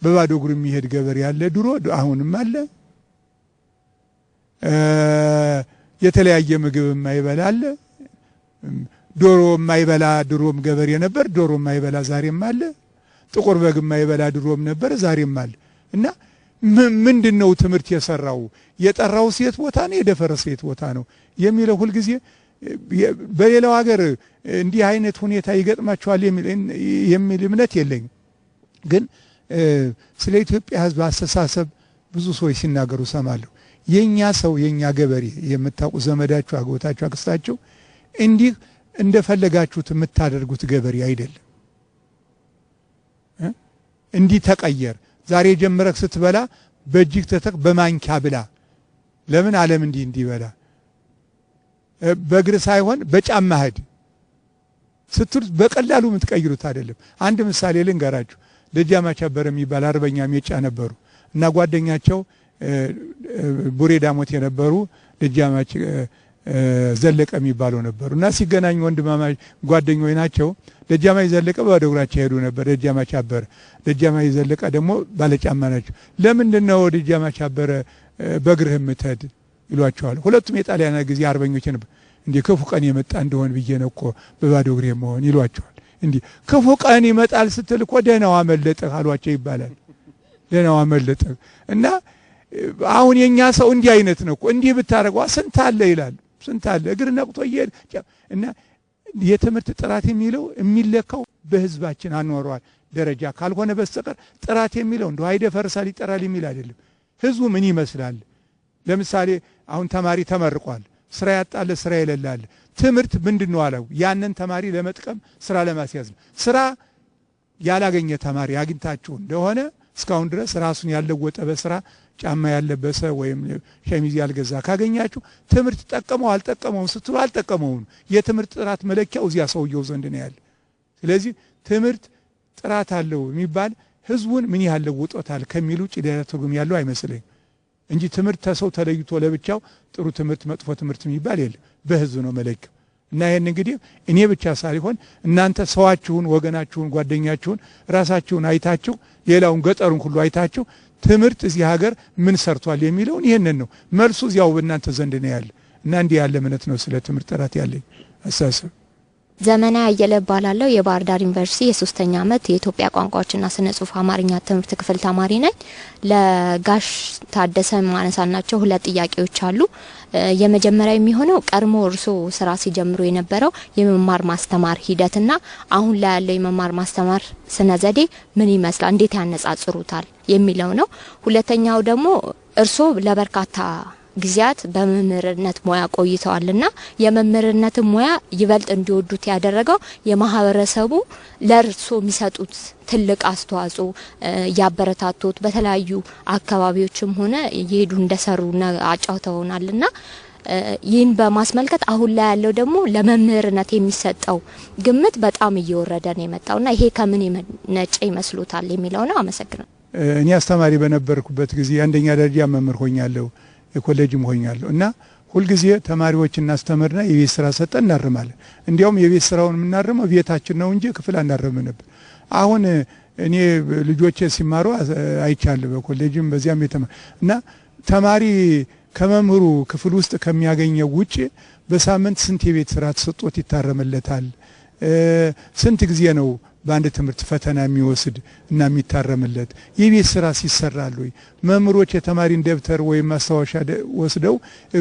በባዶ እግሩ የሚሄድ ገበሬ አለ ድሮ አሁንም አለ። የተለያየ ምግብ የማይበላ አለ። ዶሮ የማይበላ ድሮም ገበሬ ነበር፣ ዶሮ የማይበላ ዛሬም አለ። ጥቁር በግ የማይበላ ድሮም ነበር ዛሬም አለ። እና ምንድነው ትምህርት የሰራው? የጠራው ሴት ቦታ ነው የደፈረሰ ሴት ቦታ ነው የሚለው ሁልጊዜ በሌላው ሀገር እንዲህ አይነት ሁኔታ ይገጥማቸዋል የሚል እምነት የለኝም። ግን ስለ ኢትዮጵያ ህዝብ አስተሳሰብ ብዙ ሰዎች ሲናገሩ ሰማለሁ። የኛ ሰው የኛ ገበሬ የምታውቁ ዘመዳችሁ፣ አጎታችሁ፣ አክስታችሁ እንዲህ እንደፈለጋችሁት የምታደርጉት ገበሬ አይደለም። እንዲህ ተቀየር ዛሬ ጀምረክ ስትበላ በእጅግ ተተክ በማንኪያ ብላ ለምን ዓለም እንዲበላ በእግር ሳይሆን በጫማ ሄድ ስትሉት በቀላሉ የምትቀይሩት አይደለም። አንድ ምሳሌ ልንገራችሁ። ደጃዝማች አበረ የሚባል አርበኛ ሜጫ ነበሩ እና ጓደኛቸው ቡሬ ዳሞት የነበሩ ደጃዝማች ዘለቀ የሚባሉ ነበሩ እና ሲገናኙ ወንድማማች ጓደኞች ናቸው። ደጃዝማች ዘለቀ ባዶ እግራቸው ሄዱ ነበር። ደጃዝማች አበረ ደጃዝማች ዘለቀ ደግሞ ባለጫማ ናቸው። ለምንድነው ደጃዝማች አበረ በእግርህ የምትሄድ ይሏቸዋል። ሁለቱም የጣሊያን ጊዜ አርበኞች ነበር። እንዴ ክፉ ቀን የመጣ እንደሆን ብዬ ነው እኮ በባዶ እግሬ መሆን ይሏቸዋል። እንዴ ክፉ ቀን ይመጣል ስትል እኮ ደህናው አመለጠህ አሏቸው ይባላል። ደህናው አመለጠህ እና አሁን የኛ ሰው እንዲህ አይነት ነው እኮ እንዲህ ብታረጋው ስንት አለ ይላል። ስንት አለ እግር ነቅቶ ይሄድ እና የትምህርት ጥራት የሚለው የሚለካው በህዝባችን አኗሯል ደረጃ ካልሆነ በስተቀር ጥራት የሚለው እንደው አይደፈርሳል ይጠራል የሚል አይደለም። ህዝቡ ምን ይመስላል? ለምሳሌ አሁን ተማሪ ተመርቋል። ስራ ያጣለ ስራ የሌላል። ትምህርት ምንድነው አለው? ያንን ተማሪ ለመጥቀም ስራ ለማስያዝ ነው። ስራ ያላገኘ ተማሪ አግኝታችሁ እንደሆነ እስካሁን ድረስ ራሱን ያለወጠ በስራ ጫማ ያለበሰ ወይም ሸሚዝ ያልገዛ ካገኛችሁ ትምህርት ጠቀመው አልጠቀመው ስትሉ አልጠቀመው። የትምህርት ጥራት መለኪያው እዚያ ሰውየው ዘንድ ነው ያለ። ስለዚህ ትምህርት ጥራት አለው የሚባል ህዝቡን ምን ያህል ለውጦታል ከሚሉ ጭሌላ ትርጉም ያለው አይመስልኝ እንጂ ትምህርት ተሰው ተለይቶ ለብቻው ጥሩ ትምህርት መጥፎ ትምህርት የሚባል የለም። በህዝብ ነው መለኪያው። እና ይሄን እንግዲህ እኔ ብቻ ሳይሆን እናንተ ሰዋችሁን፣ ወገናችሁን፣ ጓደኛችሁን ራሳችሁን አይታችሁ ሌላውን ገጠሩን ሁሉ አይታችሁ ትምህርት እዚህ ሀገር ምን ሰርቷል የሚለውን ይሄንን ነው መልሱ እዚያው በእናንተ ዘንድ ነው ያለ። እና እንዲህ ያለ እምነት ነው ስለ ትምህርት ጥራት ያለኝ አሳሰብ። ዘመና ያየለ ባላለው የባህር ዳር ዩኒቨርሲቲ የ3ኛ ዓመት የኢትዮጵያ ቋንቋዎችና ስነ ጽሁፍ አማርኛ ትምህርት ክፍል ተማሪ ነኝ። ለጋሽ ታደሰ ማነሳናቸው ሁለት ጥያቄዎች አሉ። የመጀመሪያ የሚሆነው ቀድሞ እርሶ ስራ ሲጀምሩ የነበረው የመማር ማስተማር ሂደትና አሁን ላይ ያለው የመማር ማስተማር ስነ ዘዴ ምን ይመስላል፣ እንዴት ያነጻጽሩታል የሚለው ነው። ሁለተኛው ደግሞ እርሶ ለበርካታ ጊዜያት በመምህርነት ሙያ ቆይተዋልና የመምህርነት ሙያ ይበልጥ እንዲወዱት ያደረገው የማህበረሰቡ ለርሶ የሚሰጡት ትልቅ አስተዋጽኦ ያበረታቱት በተለያዩ አካባቢዎችም ሆነ ይሄዱ እንደሰሩና አጫውተውናልና ይህን በማስመልከት አሁን ላይ ያለው ደግሞ ለመምህርነት የሚሰጠው ግምት በጣም እየወረደ ነው የመጣውና ይሄ ከምን የመነጨ ይመስሉታል የሚለው ነው። አመሰግናለሁ። እኔ አስተማሪ በነበርኩበት ጊዜ አንደኛ ደረጃ መምህር ሆኛለሁ፣ የኮሌጅም ሆኛለሁ እና ሁሉ ጊዜ ተማሪዎችን እናስተምርና የቤት ስራ ሰጠን እናርማለን። እንዲያውም የቤት ስራውን የምናርመው ቤታችን ነው እንጂ ክፍል አናርም ነበር። አሁን እኔ ልጆቼ ሲማሩ አይቻለሁ በኮሌጅም በዚያም እና ተማሪ ከመምህሩ ክፍል ውስጥ ከሚያገኘው ውጪ በሳምንት ስንት የቤት ስራ ተሰጥቶት ይታረምለታል? ስንት ጊዜ ነው በአንድ ትምህርት ፈተና የሚወስድ እና የሚታረምለት? የቤት ስራ ሲሰራሉ መምህሮች የተማሪን ደብተር ወይም ማስታወሻ ወስደው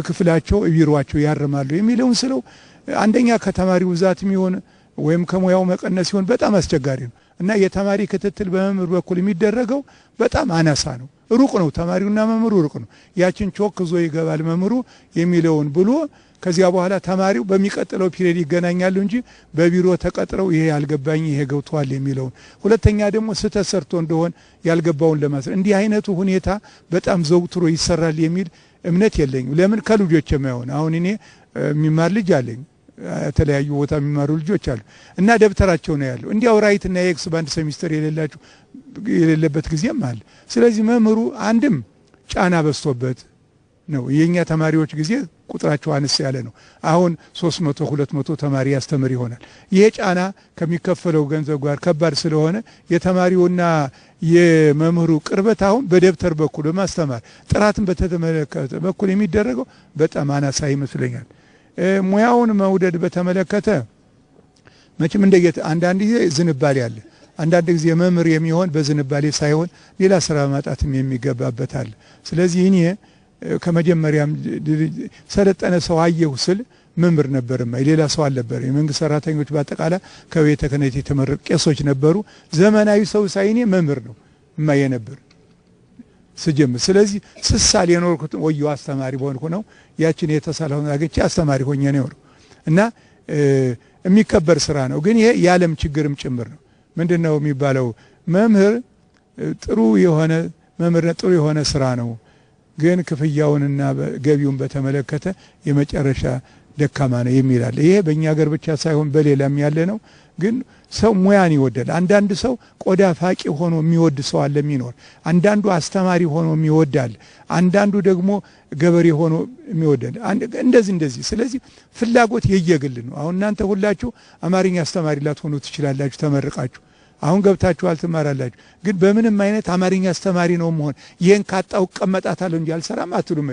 ክፍላቸው ቢሮአቸው ያርማሉ የሚለውን ስለው አንደኛ ከተማሪው ብዛት የሚሆን ወይም ከሙያው መቀነስ ሲሆን በጣም አስቸጋሪ ነው እና የተማሪ ክትትል በመምህር በኩል የሚደረገው በጣም አናሳ ነው። ሩቅ ነው፣ ተማሪውና መምህሩ ሩቅ ነው። ያችን ቾክ ዞ ይገባል መምህሩ የሚለውን ብሎ ከዚያ በኋላ ተማሪው በሚቀጥለው ፒሪየድ ይገናኛሉ እንጂ በቢሮ ተቀጥረው ይሄ ያልገባኝ ይሄ ገብቷል የሚለውን። ሁለተኛ ደግሞ ስህተት ሰርቶ እንደሆን ያልገባውን ለማስረ እንዲህ አይነቱ ሁኔታ በጣም ዘውትሮ ይሰራል የሚል እምነት የለኝም። ለምን ከልጆች የማይሆን አሁን እኔ የሚማር ልጅ አለኝ፣ የተለያዩ ቦታ የሚማሩ ልጆች አሉ እና ደብተራቸው ነው ያለው። እንዲያው ራይት እና ኤክስ በአንድ ሴሚስተር የሌለበት ጊዜም አለ። ስለዚህ መምህሩ አንድም ጫና በዝቶበት ነው። የኛ ተማሪዎች ጊዜ ቁጥራቸው አነስ ያለ ነው። አሁን 300 200 ተማሪ ያስተምር ይሆናል። ይሄ ጫና ከሚከፈለው ገንዘብ ጋር ከባድ ስለሆነ የተማሪውና የመምህሩ ቅርበት አሁን በደብተር በኩል በማስተማር ጥራትን በተመለከተ በኩል የሚደረገው በጣም አናሳ ይመስለኛል። ሙያውን መውደድ በተመለከተ መቼም እንደየት አንዳንድ ጊዜ ዝንባሌ አለ። አንዳንድ ጊዜ መምህር የሚሆን በዝንባሌ ሳይሆን ሌላ ስራ ማጣትም የሚገባበት አለ። ስለዚህ እኔ ከመጀመሪያም ሰለጠነ ሰው አየሁ ስል መምህር ነበርማ ሌላ ሰው አልነበረ። የመንግስት ሰራተኞች በአጠቃላይ ከቤተ ክህነት የተመረጡ ቄሶች ነበሩ። ዘመናዊ ሰው ሳይኔ መምህር ነው እማዬ ነበር ስጀምር። ስለዚህ ስሳል የኖርኩት ወየው አስተማሪ በሆንኩ ነው። ያችን የተሳለውን አግኝቼ አስተማሪ ሆኜ ነው እና የሚከበር ስራ ነው። ግን ይሄ የዓለም ችግርም ጭምር ነው። ምንድነው የሚባለው? መምህር ጥሩ የሆነ መምህርነት ጥሩ የሆነ ስራ ነው፣ ግን ክፍያውንና ገቢውን በተመለከተ የመጨረሻ ደካማ ነው የሚላል። ይሄ በእኛ ሀገር ብቻ ሳይሆን በሌላም ያለ ነው። ግን ሰው ሙያን ይወዳል። አንዳንድ ሰው ቆዳ ፋቂ ሆኖ የሚወድ ሰው አለ የሚኖር፣ አንዳንዱ አስተማሪ ሆኖ የሚወዳል፣ አንዳንዱ ደግሞ ገበሬ ሆኖ የሚወዳል። እንደዚህ ስለዚህ ፍላጎት የየግል ነው። አሁን እናንተ ሁላችሁ አማርኛ አስተማሪ ላትሆኑ ትችላላችሁ፣ ተመርቃችሁ አሁን ገብታችኋል ትማራላችሁ። ግን በምንም አይነት አማርኛ አስተማሪ ነው መሆን ይሄን ካጣው ቀመጣታለሁ እንጂ አልሰራም አትሉም።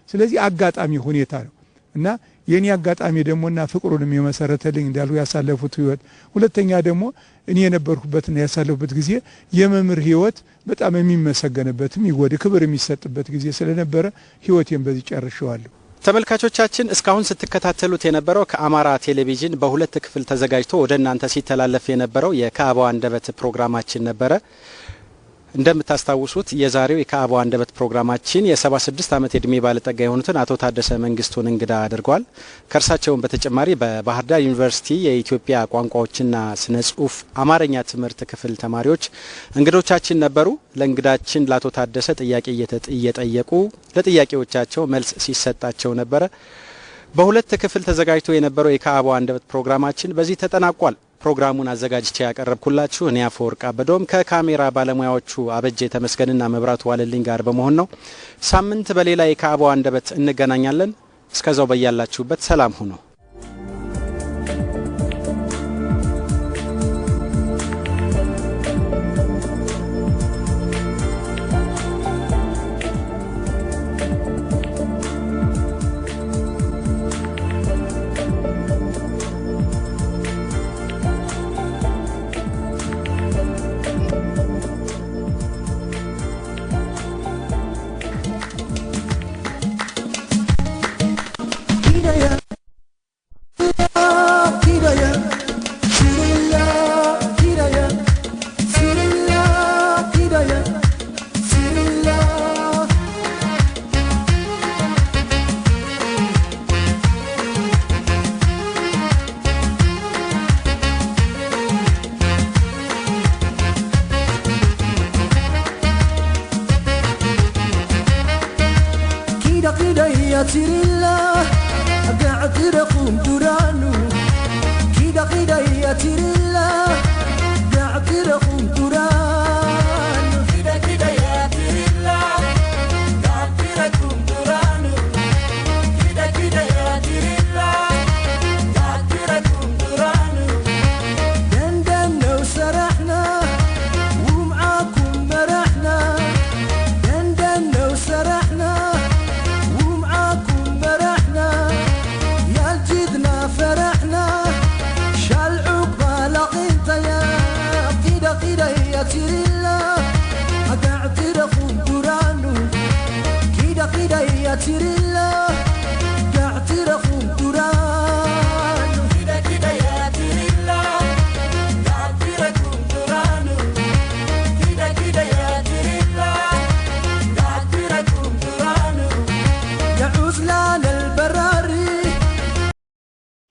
ስለዚህ አጋጣሚ ሁኔታ ነው እና የኔ አጋጣሚ ደሞና ፍቅሩንም የመሰረተልኝ እንዳሉ ያሳለፉት ህይወት፣ ሁለተኛ ደግሞ እኔ የነበርኩበትና ያሳለፉበት ጊዜ የመምህር ህይወት በጣም የሚመሰገንበትም ይወድ ክብር የሚሰጥበት ጊዜ ስለነበረ ህይወቴን በዚህ ጨርሼዋለሁ። ተመልካቾቻችን እስካሁን ስትከታተሉት የነበረው ከአማራ ቴሌቪዥን በሁለት ክፍል ተዘጋጅቶ ወደ እናንተ ሲተላለፍ የነበረው የከአባው አንደበት ፕሮግራማችን ነበረ። እንደምታስታውሱት የዛሬው የከአባው አንደበት ፕሮግራማችን የ76 ዓመት የእድሜ ባለጠጋ የሆኑትን አቶ ታደሰ መንግስቱን እንግዳ አድርጓል። ከእርሳቸውም በተጨማሪ በባህር ዳር ዩኒቨርሲቲ የኢትዮጵያ ቋንቋዎችና ስነ ጽሁፍ አማርኛ ትምህርት ክፍል ተማሪዎች እንግዶቻችን ነበሩ። ለእንግዳችን ለአቶ ታደሰ ጥያቄ እየጠየቁ ለጥያቄዎቻቸው መልስ ሲሰጣቸው ነበረ። በሁለት ክፍል ተዘጋጅቶ የነበረው የከአባው አንደበት ፕሮግራማችን በዚህ ተጠናቋል። ፕሮግራሙን አዘጋጅቼ ያቀረብኩላችሁ እኔ አፈወርቅ አበዶም ከካሜራ ባለሙያዎቹ አበጀ ተመስገንና መብራቱ ዋለልኝ ጋር በመሆን ነው። ሳምንት በሌላ የከአባው አንደበት እንገናኛለን። እስከዛው በያላችሁበት ሰላም ሁኑ።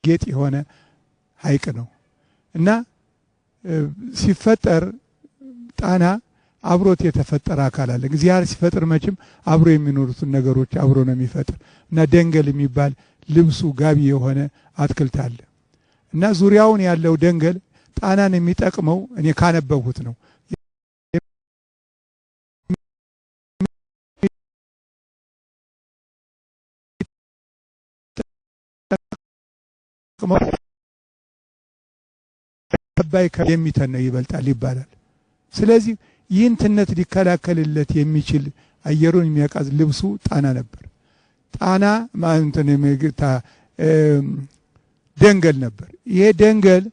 ጌጥ የሆነ ሐይቅ ነው እና ሲፈጠር ጣና አብሮት የተፈጠረ አካል አለ። እግዚአብሔር ሲፈጥር መቼም አብሮ የሚኖሩትን ነገሮች አብሮ ነው የሚፈጥር እና ደንገል የሚባል ልብሱ ጋቢ የሆነ አትክልት አለ እና ዙሪያውን ያለው ደንገል ጣናን የሚጠቅመው እኔ ካነበብኩት ነው። አባይ ከሚተነው ይበልጣል ይባላል። ስለዚህ ይህን ትነት ሊከላከልለት የሚችል አየሩን የሚያቃዝ ልብሱ ጣና ነበር። ጣና ማለት ነው ደንገል ነበር። ይሄ ደንገል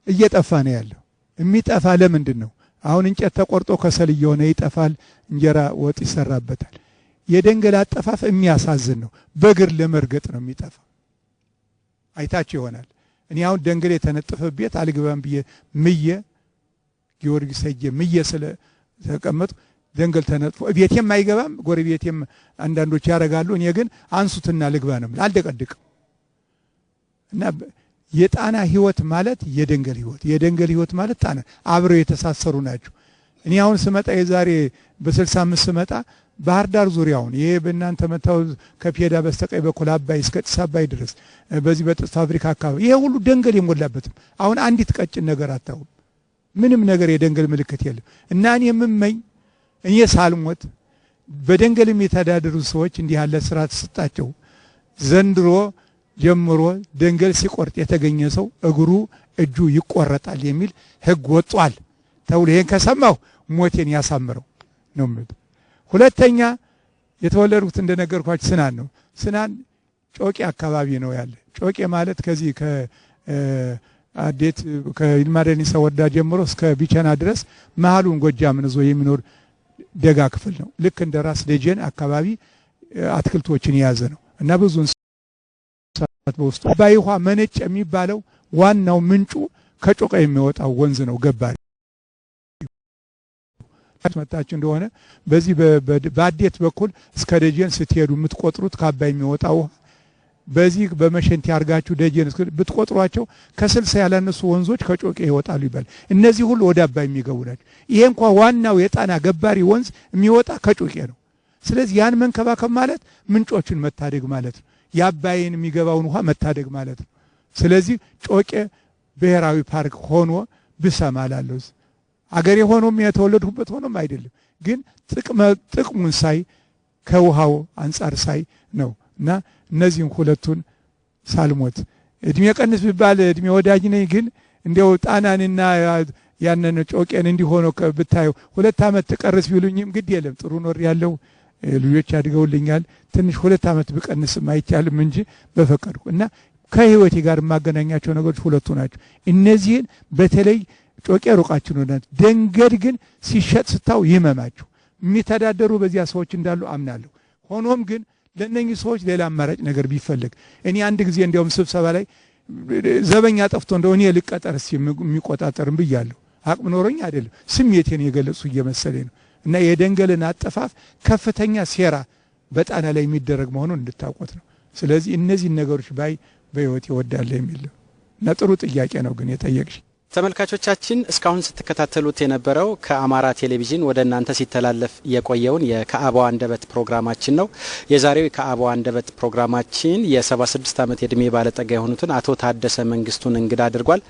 እየጠፋ ነው ያለው። የሚጠፋ ለምንድን ነው? አሁን እንጨት ተቆርጦ ከሰል እየሆነ ይጠፋል፣ እንጀራ ወጥ ይሰራበታል። የደንገል አጠፋፍ የሚያሳዝን ነው። በእግር ለመርገጥ ነው የሚጠፋ። አይታችሁ ይሆናል። እኔ አሁን ደንገል የተነጠፈ ቤት አልገባም ብዬ ምየ ጊዮርጊስ ሄጄ ምየ ስለ ተቀመጡ ደንገል ተነጥፎ ቤቴም አይገባም፣ ጎረቤቴም አንዳንዶች ያረጋሉ። እኔ ግን አንሱትና ልግባ ነው አልደቀድቅም። እና የጣና ህይወት ማለት የደንገል ህይወት ማለት ጣና አብረው የተሳሰሩ ናቸው። እኔ አሁን ስመጣ የዛሬ በ65 ስመጣ ባህር ዳር ዙሪያውን ይሄ በእናንተ መታው ከፒዳ በስተቀኝ በኩል አባይ እስከ ጢስ አባይ ድረስ በዚህ በጥጥ ፋብሪካ አካባቢ ይሄ ሁሉ ደንገል የሞላበትም አሁን አንዲት ቀጭን ነገር አታውም። ምንም ነገር የደንገል ምልክት የለም። እና እኔ የምመኝ እኔ ሳልሞት በደንገል የሚተዳደሩ ሰዎች እንዲህ ያለ ስራ ተሰጣቸው ዘንድሮ ጀምሮ ደንገል ሲቆርጥ የተገኘ ሰው እግሩ እጁ ይቆረጣል የሚል ህግ ወጧል ተብሎ ይሄን ከሰማሁ ሞቴን ያሳምረው ነው ማለት። ሁለተኛ የተወለድኩት እንደነገርኳችሁ ስናን ነው። ስናን ጮቄ አካባቢ ነው ያለ። ጮቄ ማለት ከዚህ ከአዴት ከይልማደኒሳ ወረዳ ጀምሮ እስከ ቢቸና ድረስ መሃሉን ጎጃምን ይዞ የሚኖር ደጋ ክፍል ነው። ልክ እንደ ራስ ደጀን አካባቢ አትክልቶችን የያዘ ነው እና ብዙ እንስሳት በውስጡ አባይ ውሃ መነጭ የሚባለው ዋናው ምንጩ ከጮቄ የሚወጣው ወንዝ ነው። ገባሪ መጣች እንደሆነ በዚህ በአዴት በኩል እስከ ደጀን ስትሄዱ የምትቆጥሩት ከአባይ የሚወጣው በዚህ በመሸንቲ አርጋችሁ ደጀን ብትቆጥሯቸው ከ60 ያላነሱ ወንዞች ከጮቄ ይወጣሉ ይባል። እነዚህ ሁሉ ወደ አባይ የሚገቡ ናቸው። ይሄ እንኳን ዋናው የጣና ገባሪ ወንዝ የሚወጣ ከጮቄ ነው። ስለዚህ ያን መንከባከብ ማለት ምንጮችን መታደግ ማለት ነው። የአባይን የሚገባውን ውሃ መታደግ ማለት ነው። ስለዚህ ጮቄ ብሔራዊ ፓርክ ሆኖ ብሰማላለሁ አገሬ ሆኖም የተወለድሁበት ሆኖም አይደለም ግን ጥቅሙን ሳይ ከውሃው አንፃር ሳይ ነው እና እነዚህን ሁለቱን ሳልሞት እድሜ ቀንስ ቢባል እድሜ ወዳጅ ነኝ ግን እንደው ጣናንና ያንን ጮቄን እንዲሆነ ብታዩ 2 ዓመት ተቀርስ ቢሉኝም ግድ የለም ጥሩ ኖር ያለው ልጆች አድገውልኛል ትንሽ 2 ዓመት ብቀንስም አይቻልም እንጂ በፈቀድኩ እና ከህይወቴ ጋር ማገናኛቸው ነገሮች ሁለቱ ናቸው። እነዚህን በተለይ ጮቄ ሩቃችን ነው ደንገል ግን ሲሸጥ ስታው ይመማችሁ የሚተዳደሩ በዚያ ሰዎች እንዳሉ አምናለሁ። ሆኖም ግን ለነኚህ ሰዎች ሌላ አማራጭ ነገር ቢፈልግ እኔ አንድ ጊዜ እንዲያውም ስብሰባ ላይ ዘበኛ ጠፍቶ እንደው እኔ ልቀጠርስ የሚቆጣጠርም ብያለሁ። አቅም ኖሮኝ አይደለም ስሜቴን የገለጹ እየመሰለኝ ነው እና የደንገልን አጠፋፍ ከፍተኛ ሴራ በጣና ላይ የሚደረግ መሆኑን እንድታውቁት ነው። ስለዚህ እነዚህ ነገሮች ባይ በህይወት ይወዳል የሚል እና ጥሩ ጥያቄ ነው ግን የጠየቅሽ። ተመልካቾቻችን እስካሁን ስትከታተሉት የነበረው ከአማራ ቴሌቪዥን ወደ እናንተ ሲተላለፍ የቆየውን የከአባው አንደበት ፕሮግራማችን ነው። የዛሬው የከአባው አንደበት ፕሮግራማችን የ76 ዓመት የዕድሜ ባለጠጋ የሆኑትን አቶ ታደሰ መንግስቱን እንግዳ አድርጓል።